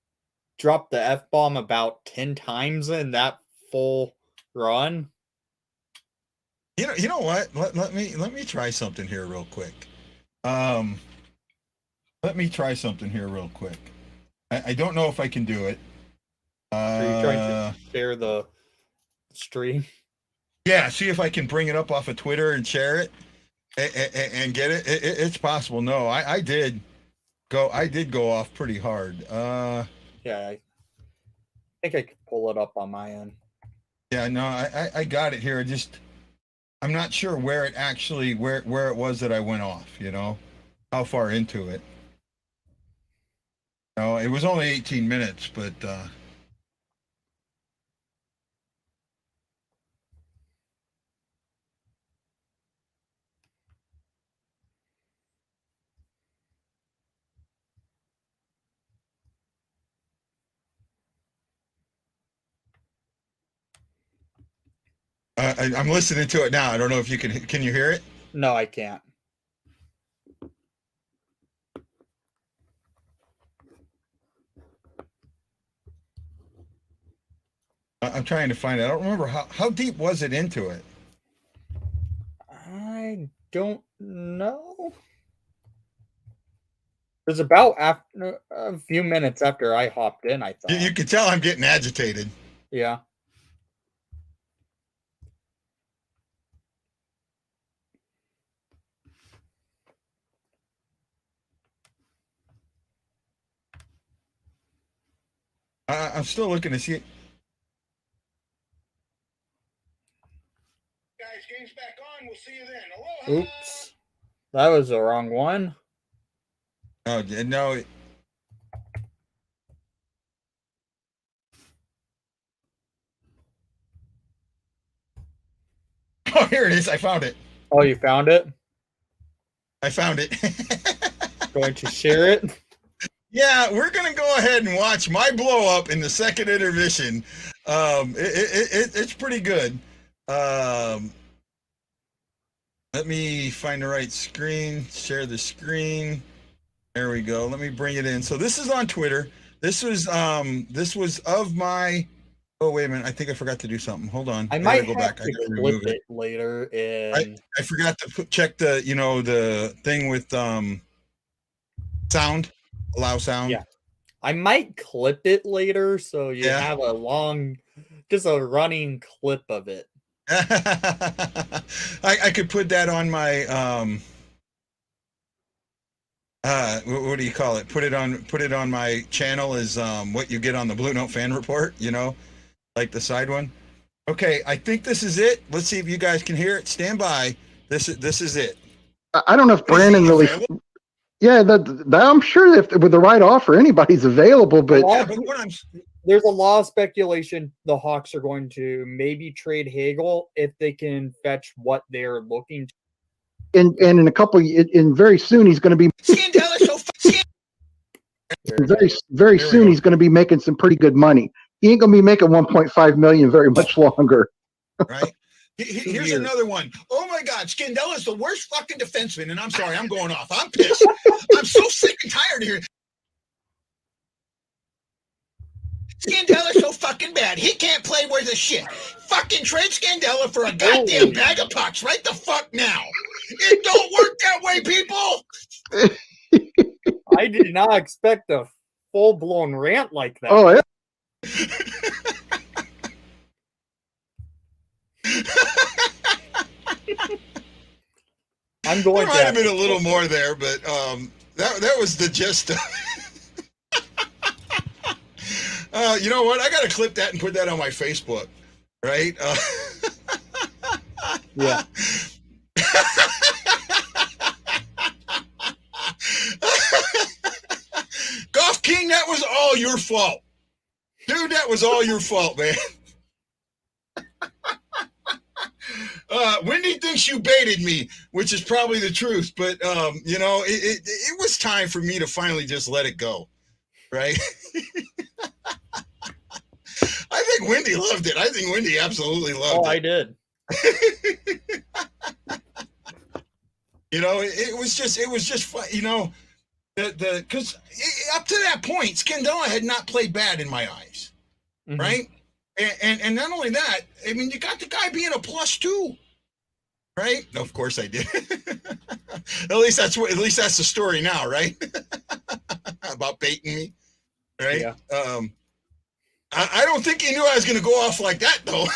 dropped the F-bomb about 10 times in that full run. You know what? Let me try something here real quick. Let me try something here real quick. I don't know if I can do it. Are you trying to share the stream? Yeah, see if I can bring it up off of Twitter and share it and get it. It's possible. No, I did go off pretty hard. Yeah, I think I could pull it up on my end. Yeah, no, I got it here. I'm not sure where it actually where it was that I went off, how far into it. No, it was only 18 minutes, but I'm listening to it now. I don't know if you can you hear it? No, I can't. I'm trying to find it. I don't remember how deep was it into it. I don't know. It was about after a few minutes after I hopped in, I thought. You can tell I'm getting agitated. Yeah. I'm still looking to see it. Guys, game's back on. We'll see you then. Aloha. Oops. That was the wrong one. Oh, no. Oh, here it is. I found it. Oh, you found it? I found it. Going to share it? Yeah, we're gonna go ahead and watch my blow up in the second intermission. It's pretty good. Let me find the right screen. Share the screen. There we go. Let me bring it in. So this is on Twitter. This was of my. Oh wait a minute. I think I forgot to do something. Hold on. I might go have back. to I gotta clip remove it later. In... I forgot to check the the thing with sound. Allow sound. Yeah. I might clip it later so you have just a running clip of it. I could put that on my what do you call it? Put it on my channel as what you get on the BlueNote fan report, like the side one. Okay, I think this is it. Let's see if you guys can hear it. Stand by. This is it. I don't know if Brandon really. Yeah, I'm sure if with the right offer, anybody's available. But Yeah, but what there's a lot of speculation the Hawks are going to maybe trade Hagel if they can fetch what they're looking to. and in a couple, in very soon he's going to be. Very soon he's going to be making some pretty good money. He ain't going to be making 1.5 million very much longer. Right. Here's another one. Oh my God, Scandella's the worst fucking defenseman, and I'm sorry, I'm going off. I'm pissed. I'm so sick and tired of hearing. Scandella's so fucking bad. He can't play worth a shit. Fucking trade Scandella for a goddamn bag of pucks right the fuck now. It don't work that way, people. I did not expect a full-blown rant like that. Oh yeah. I'm going there might have been a little more there, but that was the gist. You know what? I got to clip that and put that on my Facebook, right? Yeah. Golf King, that was all your fault. Dude, that was all your fault, man. Wendy thinks you baited me, which is probably the truth. But, you know, it was time for me to finally just let it go, right? I think Wendy loved it. I think Wendy absolutely loved it. Oh, I did. You know, it was just fun. You know, because up to that point, Scandella had not played bad in my eyes, right? And not only that, I mean, you got the guy being a +2, right? Of course I did. At least that's the story now, right? About baiting me, right? Yeah. I don't think he knew I was going to go off like that, though.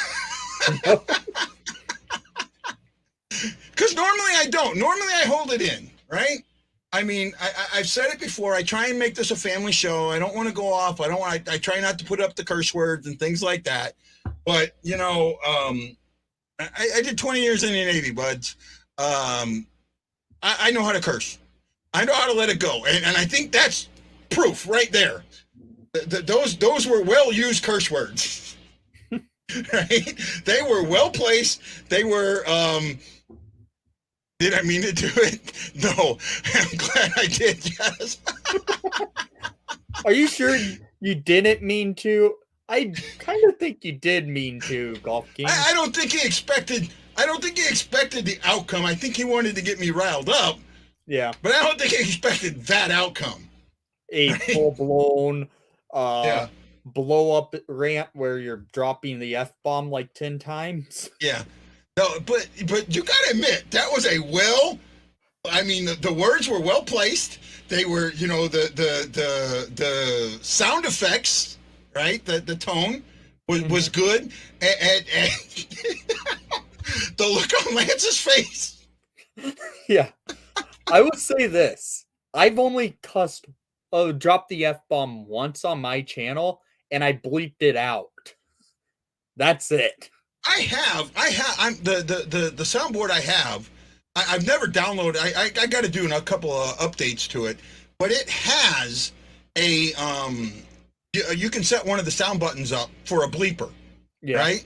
Because normally I don't. Normally I hold it in, right? I mean, I've said it before. I try and make this a family show. I don't want to go off. I try not to put up the curse words and things like that. But, you know, I did 20 years in the Navy, buds. I know how to curse. I know how to let it go. And I think that's proof right there. Those were well-used curse words. Right? They were well-placed. They were... Did I mean to do it? No. I'm glad I did, yes. Are you sure you didn't mean to? I kind of think you did mean to, Golf King. I don't think he expected the outcome. I think he wanted to get me riled up. Yeah. But I don't think he expected that outcome. A full-blown Yeah. blow-up rant where you're dropping the F-bomb like 10 times. Yeah. No, but you gotta admit, that was the words were well placed. They were, you know, the sound effects, right? The tone was good. And the look on Lance's face. Yeah. I would say this. I've only dropped the F-bomb once on my channel, and I bleeped it out. That's it. I'm the soundboard I have. I've never downloaded. I got to do a couple of updates to it, but it has a you can set one of the sound buttons up for a bleeper, right?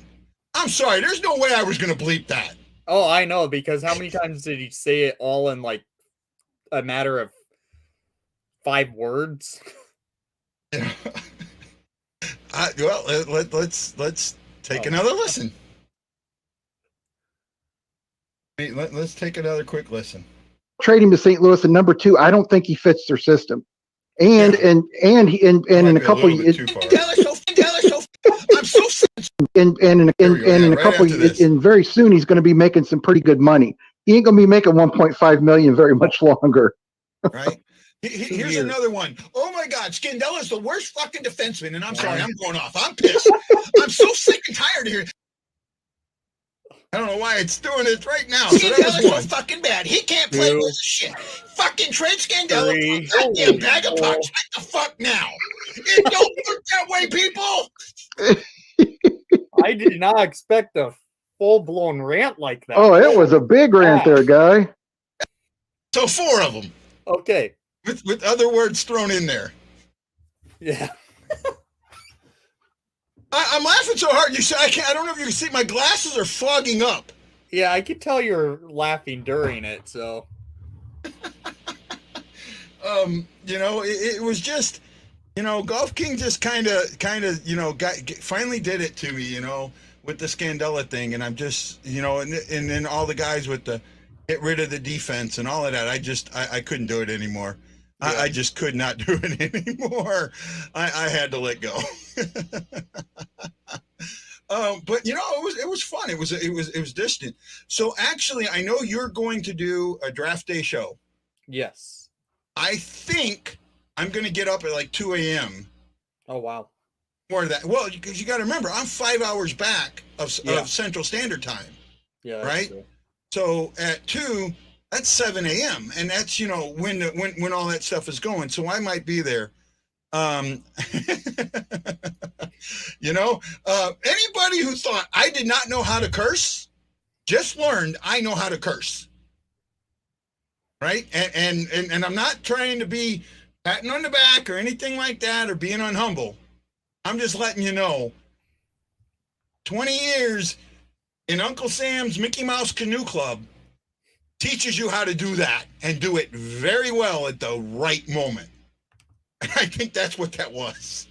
I'm sorry, there's no way I was going to bleep that. Oh, I know, because how many times did he say it all in like a matter of 5 words? Yeah. Well, let's take another listen. Let's take another quick listen. Trade him to St. Louis, and number 2, I don't think he fits their system. And in a couple I'm so in a couple and very soon he's going to be making some pretty good money. He ain't going to be making 1.5 million very much longer. Right. Here's another one. Oh my God, Scandella's the worst fucking defenseman, and I'm sorry, I'm going off. I'm pissed. I'm so sick and tired of hearing. I don't know why it's doing it right now. Scandella's so fucking bad. He can't play with shit. Fucking trade Scandella. Goddamn bag of pucks. What the fuck now? It don't work that way, people. I did not expect a full-blown rant like that. Oh, it was a big rant there, guy. So 4 of them. Okay. With other words thrown in there. Yeah. I'm laughing so hard. You say I don't know if you can see. My glasses are fogging up. Yeah, I could tell you're laughing during it. So, you know, it was just, you know, Golf King just kind of, you know, finally did it to me, you know, with the Scandella thing, and I'm just, you know, and then all the guys with the get rid of the defense and all of that. I couldn't do it anymore. Yeah. I just could not do it anymore. I had to let go. But you know, it was fun. It was distant. So actually, I know you're going to do a draft day show. yes. I think I'm going to get up at like 2 a.m. Oh, wow. More of that. Well, because you got to remember, I'm 5 hours back of Central Standard Time. Yeah. Right. True. So at 2, that's 7 a.m. And that's, you know, when all that stuff is going. So I might be there. You know, anybody who thought I did not know how to curse just learned I know how to curse. Right. And I'm not trying to be patting on the back or anything like that or being unhumble. I'm just letting you know 20 years in Uncle Sam's Mickey Mouse Canoe Club teaches you how to do that and do it very well at the right moment. I think that's what that was.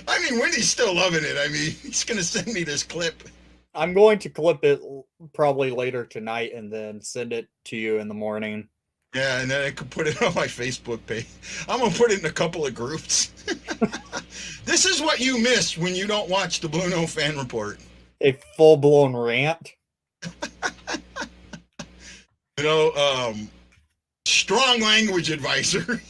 I mean, Wendy's still loving it. I mean, he's going to send me this clip. I'm going to clip it probably later tonight and then send it to you in the morning. Yeah, and then I could put it on my Facebook page. I'm going to put it in a couple of groups. This is what you miss when you don't watch the BlueNote Fan Report. A full-blown rant. You know, strong language advisor.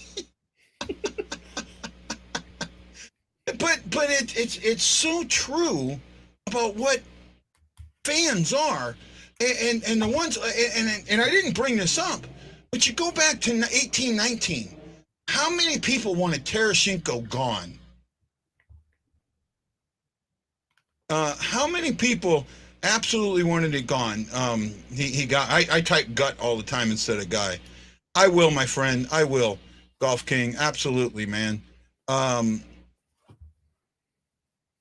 But it's so true about what fans are, and the ones and I didn't bring this up, but you go back to 1819. How many people wanted Tarasenko gone? How many people absolutely wanted it gone? He got. I type gut all the time instead of guy. I will, my friend. I will. Golf King. Absolutely, man.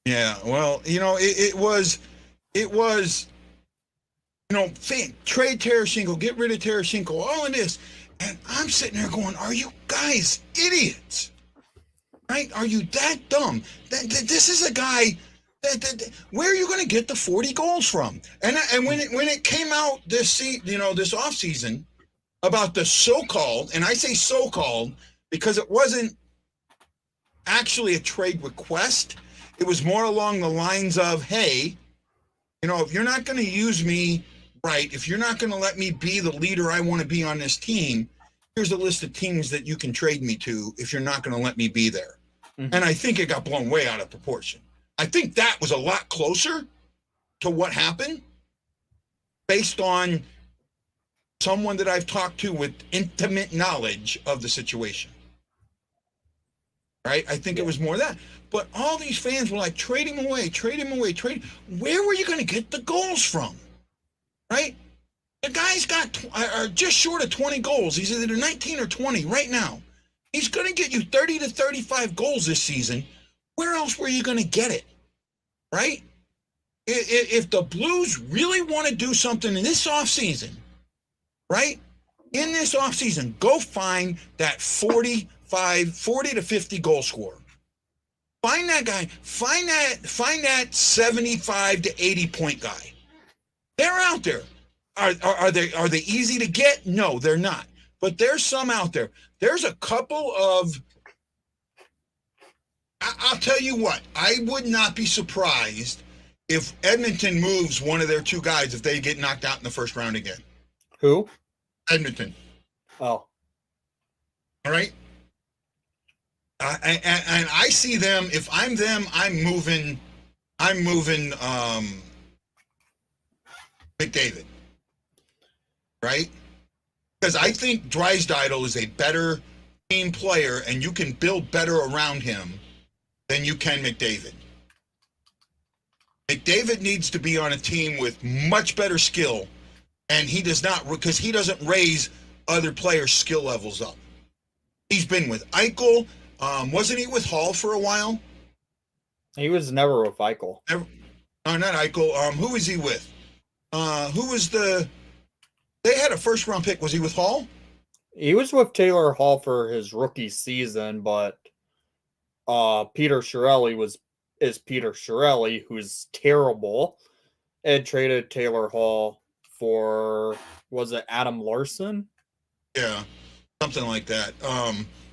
Yeah. Well, you know, it was, you know, trade Tarasenko, get rid of Tarasenko, all of this, and I'm sitting there going, "Are you guys idiots? Right? Are you that dumb? This is a guy." Where are you going to get the 40 goals from? And when it came out this off season about the so-called, and I say so-called because it wasn't actually a trade request. It was more along the lines of, hey, you know, if you're not going to use me right, if you're not going to let me be the leader I want to be on this team, here's a list of teams that you can trade me to if you're not going to let me be there. Mm-hmm. And I think it got blown way out of proportion. I think that was a lot closer to what happened based on someone that I've talked to with intimate knowledge of the situation. Right? I think it was more that. But all these fans were like, trade him away, trade him away, trade. Where were you going to get the goals from? Right? The guy's got just short of 20 goals. He's either 19 or 20 right now. He's going to get you 30 to 35 goals this season. Where else were you going to get it? Right? If the Blues really want to do something in this offseason, right? In this offseason, go find that 40 to 50 goal scorer. Find that guy. Find that 75 to 80 point guy. They're out there. Are they easy to get? No, they're not. But there's some out there. There's a couple of. I'll tell you what. I would not be surprised if Edmonton moves one of their two guys if they get knocked out in the first round again. Who? Edmonton. Oh. All right. And I see them. If I'm them, I'm moving McDavid. Right? Because I think Drysdale is a better team player, and you can build better around him than you can McDavid. McDavid needs to be on a team with much better skill, and he does not, because he doesn't raise other players' skill levels up. He's been with Eichel. Wasn't he with Hall for a while? He was never with Eichel. No, not Eichel. Who was he with? Who was they had a first round pick. Was he with Hall? He was with Taylor Hall for his rookie season, but Peter Chiarelli is Peter Chiarelli, who's terrible, and traded Taylor Hall for, was it Adam Larson? Yeah, something like that.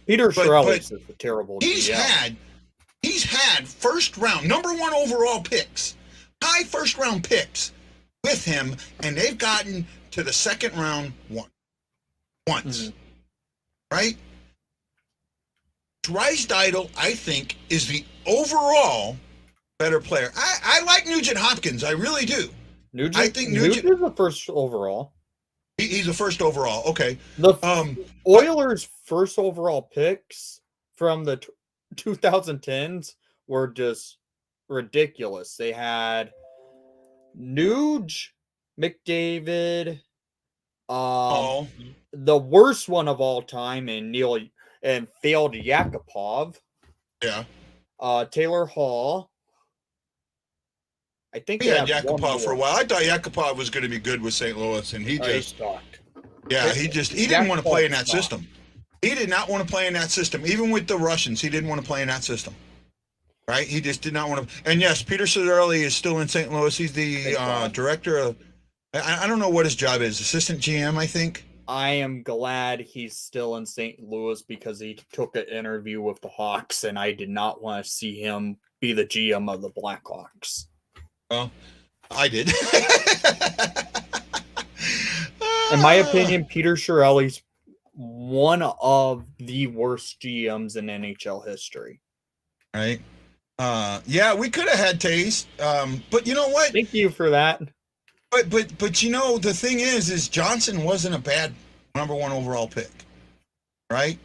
Peter Chiarelli is a terrible. He's had first round, number one overall picks, high first round picks with him, and they've gotten to the second round once. Mm-hmm. Right? Drysdale, I think, is the overall better player. I like Nugent Hopkins. I really do. I think Nugent is the first overall. He's the first overall. Okay. The Oilers' first overall picks from the 2010s were just ridiculous. They had Nuge, McDavid, Hall, the worst one of all time, and failed Yakupov. Yeah. Taylor Hall. I think He they had have one Yakupov for a more. while. I thought Yakupov was going to be good with St. Louis, and he He just, sucked. he didn't want to play in that Yakupov system. He did not want to play in that system. Even with the Russians, he didn't want to play in that system. Right? He just did not want to. And yes, Peter Cizarelli is still in St. Louis. He's the director of, I don't know what his job is, assistant GM, I think. I am glad he's still in St. Louis because he took an interview with the Hawks, and I did not want to see him be the GM of the Blackhawks. Well, I did. In my opinion, Peter Chiarelli's one of the worst GMs in NHL history. Right. Yeah, we could have had taste. But you know what? Thank you for that. But you know, the thing is Johnson wasn't a bad number 1 overall pick. Right?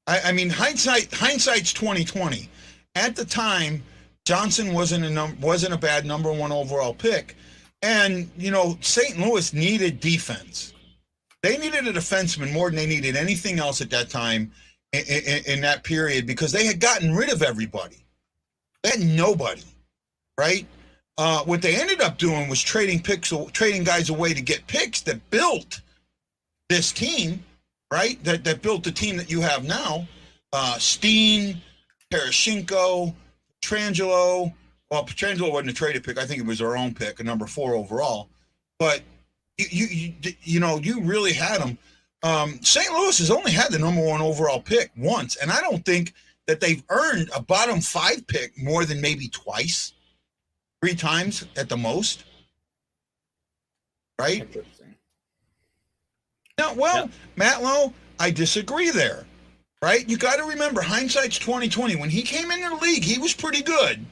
I mean, hindsight's 2020. At the time, Johnson wasn't a bad number 1 overall pick. And, you know, St. Louis needed defense. They needed a defenseman more than they needed anything else at that time in that period, because they had gotten rid of everybody. They had nobody, right? What they ended up doing was trading guys away to get picks that built this team, right? That built the team that you have now. Steen, Parashenko, Petrangelo. Well, Petrangelo wasn't a traded pick. I think it was our own pick, a number 4 overall. But you really had them. St. Louis has only had the number 1 overall pick once, and I don't think that they've earned a bottom 5 pick more than maybe twice, 3 times at the most. Right? Interesting. No, well, Matt Lowe, I disagree there. Right? You got to remember, hindsight's 2020. When he came into the league, he was pretty good.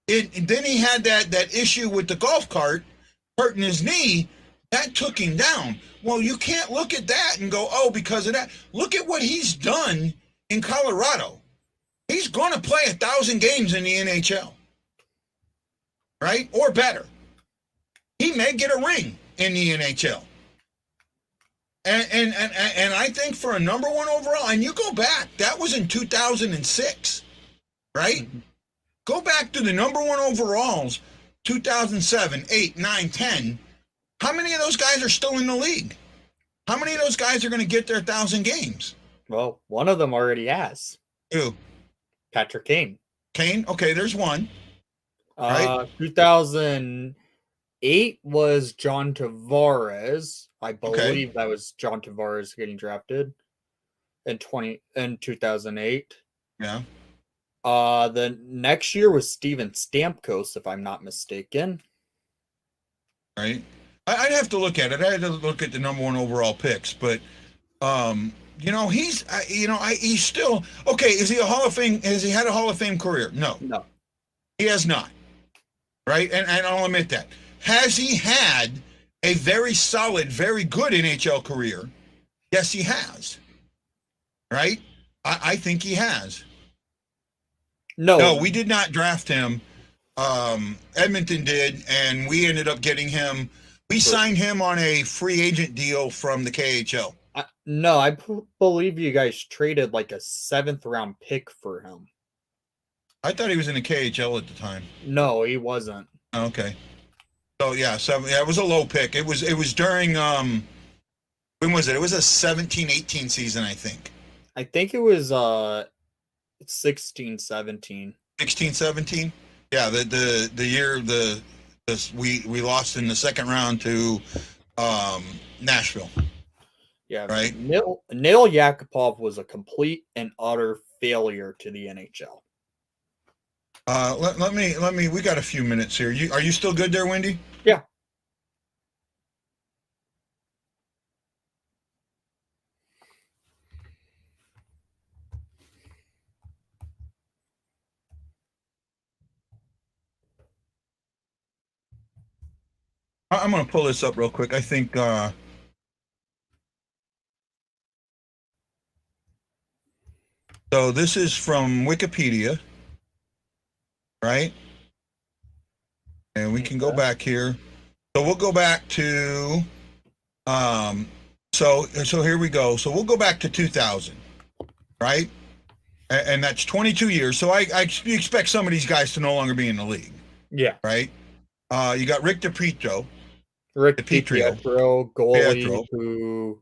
Then he had that issue with the golf cart hurting his knee. That took him down. Well, you can't look at that and go, oh, because of that. Look at what he's done in Colorado. He's going to play 1,000 games in the NHL, right? Or better. He may get a ring in the NHL. And I think for a number 1 overall, and you go back, that was in 2006, right? Mm-hmm. Go back to the number 1 overalls, 2007, 8, 9, 10. How many of those guys are still in the league? How many of those guys are going to get their 1,000 games? Well, one of them already has. Who? Patrick Kane. Kane? Okay, there's one. Right? 2008 was John Tavares. I believe that was John Tavares getting drafted in 2008. Yeah. The next year was Steven Stamkos, if I'm not mistaken. Right. I'd have to look at it. I had to look at the number 1 overall picks, but he's still okay. Is he a Hall of Fame? Has he had a Hall of Fame career? No, he has not. Right, and I'll admit that. Has he had a very solid, very good NHL career? Yes, he has. Right, I think he has. No, we did not draft him. Edmonton did, and we ended up getting him. We signed him on a free agent deal from the KHL. No, I believe you guys traded like a 7th round pick for him. I thought he was in the KHL at the time. No, he wasn't. Okay. So yeah, it was a low pick. It was during when was it? It was a 17-18 season, I think. I think it was 16-17. 16-17? Yeah, the year we lost in the second round to Nashville. Yeah, right. Nail Yakupov was a complete and utter failure to the NHL. Let me. We got a few minutes here. Are you still good there, Wendy? Yeah. I'm going to pull this up real quick. I think. So this is from Wikipedia, right? And we can go back here. So we'll go back to So here we go. So we'll go back to 2000, right? And that's 22 years. So I expect some of these guys to no longer be in the league, Yeah. right? You got Rick Depito, Rick Depitrio. Pietro, goalie Pietro. who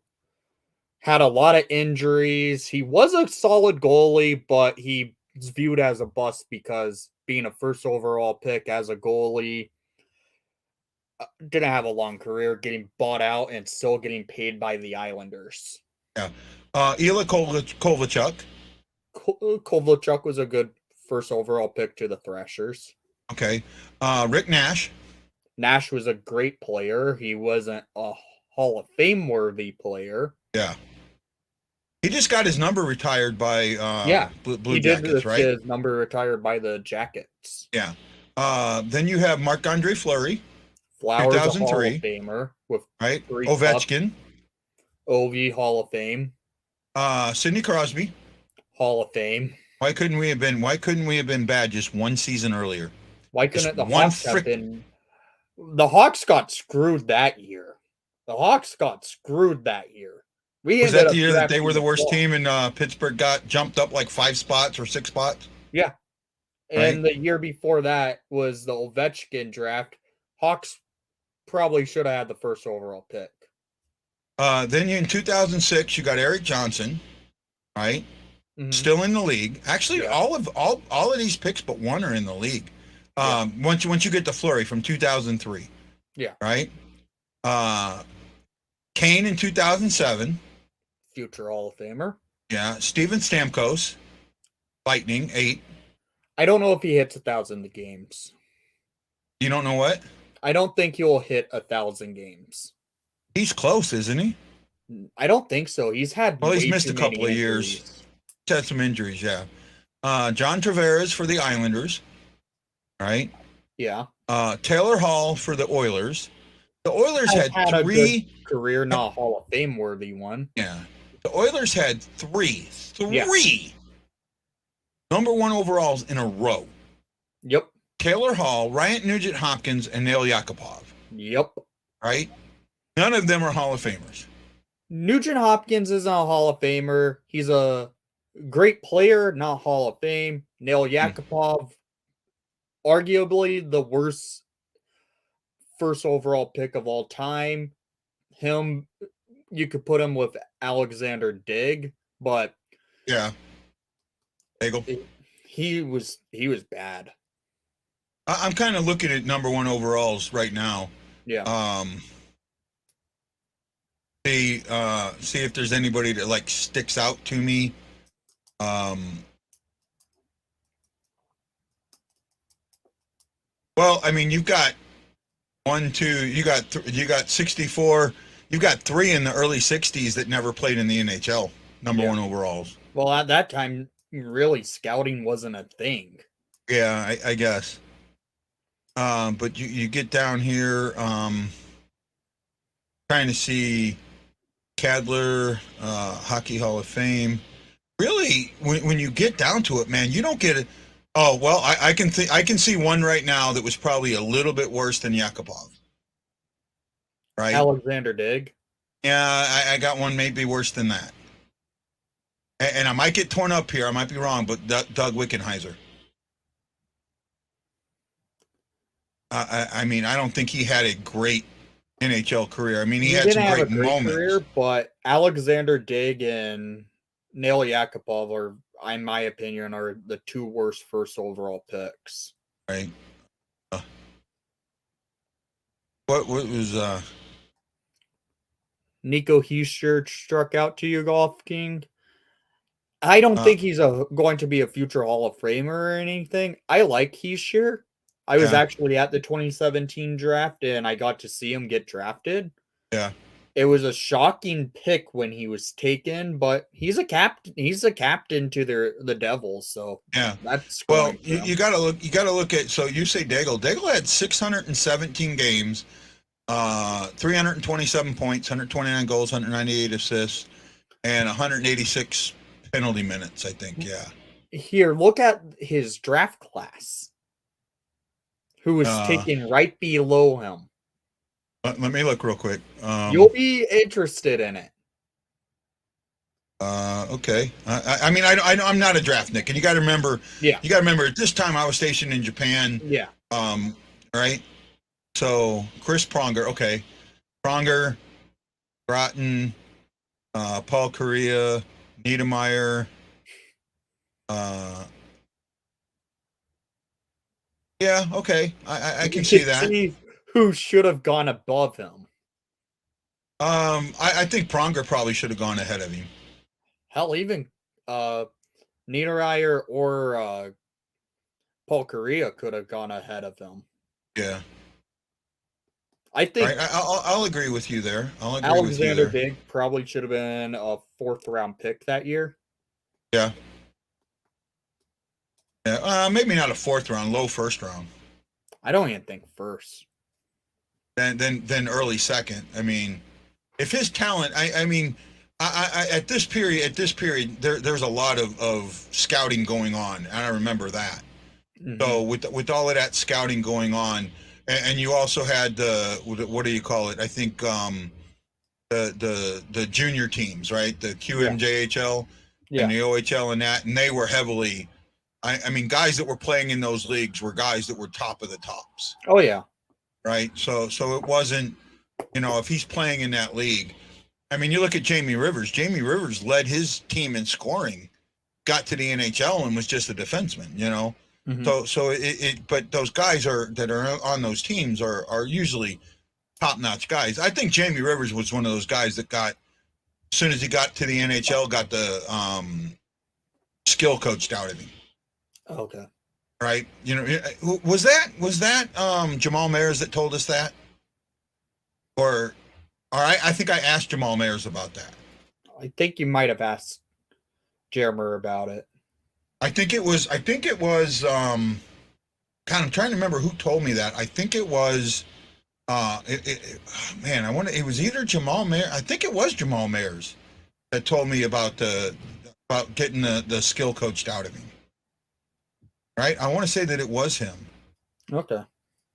had a lot of injuries. He was a solid goalie, but he's viewed as a bust because being a first overall pick as a goalie, didn't have a long career, getting bought out and still getting paid by the Islanders. Yeah. Ila Kovalchuk. Kovalchuk was a good first overall pick to the Thrashers. Okay. Rick Nash. Nash was a great player. He wasn't a Hall of Fame worthy player. Yeah. He just got his number retired by Blue he Jackets, did right? his number retired by the Jackets. Yeah. Then you have Marc-Andre Fleury, Flowers, a Hall 2003. of Famer with right? 3 Ovechkin, cups. Ovi, Hall of Fame. Sidney Crosby. Hall of Fame. Why couldn't we have been bad just one season earlier? Why couldn't the one Hawks have been? The Hawks got screwed that year. Was that the year that they were the worst team and Pittsburgh got jumped up like 5 spots or 6 spots? Yeah. And the year before that was the Ovechkin draft. Hawks probably should have had the first overall pick. Then in 2006, you got Eric Johnson, right? Mhm. Still in the league. Actually, Yeah. all of these picks but one are in the league. Once you get to Fleury from 2003. Yeah. Right? Kane in 2007. Future Hall of Famer. Yeah. Steven Stamkos, Lightning, 8. I don't know if he hits 1,000 games. You don't know what? I don't think he'll hit 1,000 games. He's close, isn't he? I don't think so. He's had Well, he's way missed too a couple many of years. injuries. He's had some injuries, yeah. John Tavares for the Islanders, right? Yeah. Taylor Hall for the Oilers. The Oilers Has had a 3. good career, not Hall of Fame worthy one. Yeah. The Oilers had 3 Yeah. number 1 overalls in a row. Yep. Taylor Hall, Ryan Nugent-Hopkins, and Nail Yakupov, Yep. right? None of them are Hall of Famers. Nugent Hopkins isn't a Hall of Famer. He's a great player, not Hall of Fame. Nail Yakupov, arguably the worst first overall pick of all time. Him, you could put him with Alexander Digg, but Yeah. Bagel. he was bad. I'm kind of looking at number 1 overalls right now. Yeah. See if there's anybody that like sticks out to me. Well, I mean, you've got 1, 2, you got 64, you've got 3 in the early 60s that never played in the NHL, number 1 overalls. Well, at that time, really, scouting wasn't a thing. Yeah, I guess. But you get down here, trying to see Cadler, Hockey Hall of Fame. Really, when you get down to it, man, you don't get it. Oh well, I can see one right now that was probably a little bit worse than Yakupov. Right? Alexander Digg. Yeah, I got one maybe worse than that. And I might get torn up here. I might be wrong, but Doug Wickenheiser. I mean, I don't think he had a great NHL career. I mean, he had some great moments. Career, but Alexander Digg and Nail Yakupov are, in my opinion, are the 2 worst first overall picks. Right. What was Nico Hischier struck out to you, Golf King? I don't think he's going to be a future Hall of Famer or anything. I like Hischier. I was actually at the 2017 draft and I got to see him get drafted. Yeah. It was a shocking pick when he was taken, but he's a captain. He's a captain to the Devils, so yeah. That's well. You got to look. You got to look at. So you say Daigle. Daigle had 617 games, 327 points, 129 goals, 198 assists, and 186 penalty minutes. I think. Yeah. Here, look at his draft class. Who was taken right below him? Let me look real quick. You'll be interested in it. Okay. I mean, I'm not a draft Nick, and you got to remember. Yeah. You got to remember at this time I was stationed in Japan. Yeah. Right. So Chris Pronger. Okay. Pronger, Groton, Paul Correa, Niedermeyer. Yeah. Okay. I can see that. See who should have gone above him. I think Pronger probably should have gone ahead of him. Hell, even Niedermeyer or Paul Correa could have gone ahead of him. Yeah. I think I'll agree with you there. I'll agree Alexander with you there. Big probably should have been a 4th round pick that year. Yeah. Yeah. Maybe not a 4th round, low 1st round. I don't even think first. Then early 2nd. I mean, if his talent, I mean, I at this period, there's a lot of scouting going on, and I remember that. Mm-hmm. So with all of that scouting going on, and you also had the what do you call it? I think the junior teams, right? The QMJHL and the OHL and that, and they were heavily. I mean, guys that were playing in those leagues were guys that were top of the tops. Oh yeah. Right. So it wasn't, if he's playing in that league. I mean, you look at Jamie Rivers. Jamie Rivers led his team in scoring, got to the NHL, and was just a defenseman. Mm-hmm. But those guys that are on those teams are usually top-notch guys. I think Jamie Rivers was one of those guys that got, as soon as he got to the NHL, got the skill coached out of him. Okay. Right. Was that Jamal Mayers that told us that? Or I think I asked Jamal Mayers about that. I think you might have asked Jeremy about it. I think it was God, I'm trying to remember who told me that. I think it was man, I wonder, it was either Jamal Mayers. I think it was Jamal Mayers that told me about getting the skill coached out of him. Right? I want to say that it was him. Okay.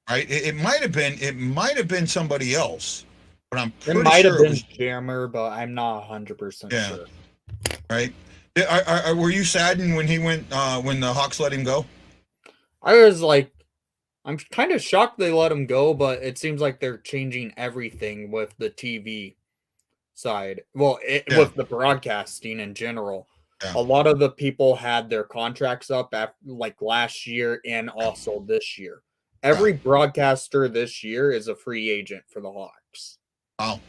Right? It might have been somebody else, but I'm pretty sure it might have been Jammer, but I'm not 100% sure. Right? Were you saddened when he went when the Hawks let him go? I was like, I'm kind of shocked they let him go, but it seems like they're changing everything with the TV side. Well, with the broadcasting in general. Yeah. A lot of the people had their contracts up like last year and also this year. Every broadcaster this year is a free agent for the Hawks. Wow.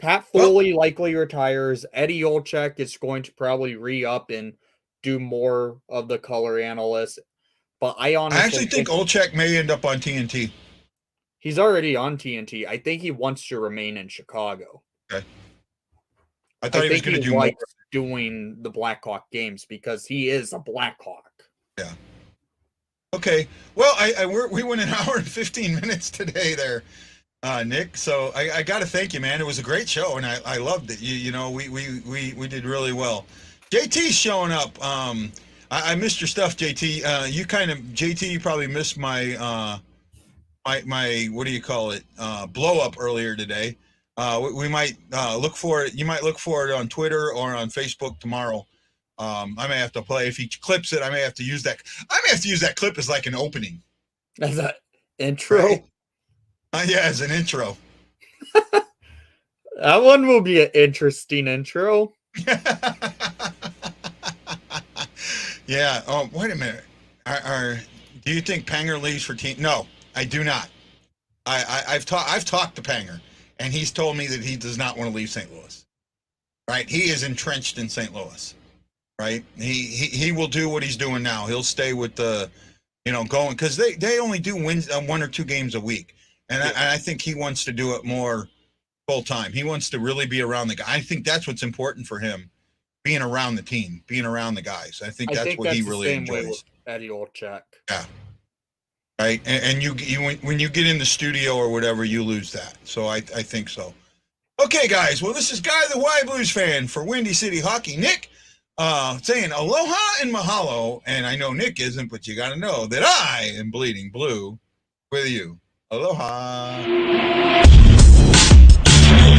Pat Foley likely retires. Eddie Olczyk is going to probably re-up and do more of the color analyst. But I actually think Olczyk may end up on TNT. He's already on TNT. I think he wants to remain in Chicago. Okay. I thought he was going to do more. Doing the Blackhawk games because he is a Blackhawk. Yeah. Okay. Well, we went an hour and 15 minutes today there, Nick. So I got to thank you, man. It was a great show, and I loved it. We did really well. JT's showing up. I missed your stuff, JT. JT, you probably missed my my what do you call it? Blow up earlier today. We might look for it. You might look for it on Twitter or on Facebook tomorrow. I may have to play. If he clips it, I may have to use that. I may have to use that clip as like an opening. As an intro? Right? Yeah, as an intro. That one will be an interesting intro. Yeah. Oh, wait a minute. Do you think Panger leaves for team? No, I do not. I've talked to Panger. And he's told me that he does not want to leave St. Louis. Right? He is entrenched in St. Louis. Right? He will do what he's doing now. He'll stay with the, going, because they only do 1 or 2 games a week. And I think he wants to do it more full time. He wants to really be around the guy. I think that's what's important for him, being around the team, being around the guys. I think that's what he really enjoys. Way with Eddie Olczyk. Yeah. Right, and you when you get in the studio or whatever, you lose that. So I think so. Okay, guys. Well, this is Guy the Y Blues fan for Windy City Hockey. Nick, saying aloha and mahalo, and I know Nick isn't, but you got to know that I am bleeding blue with you. Aloha.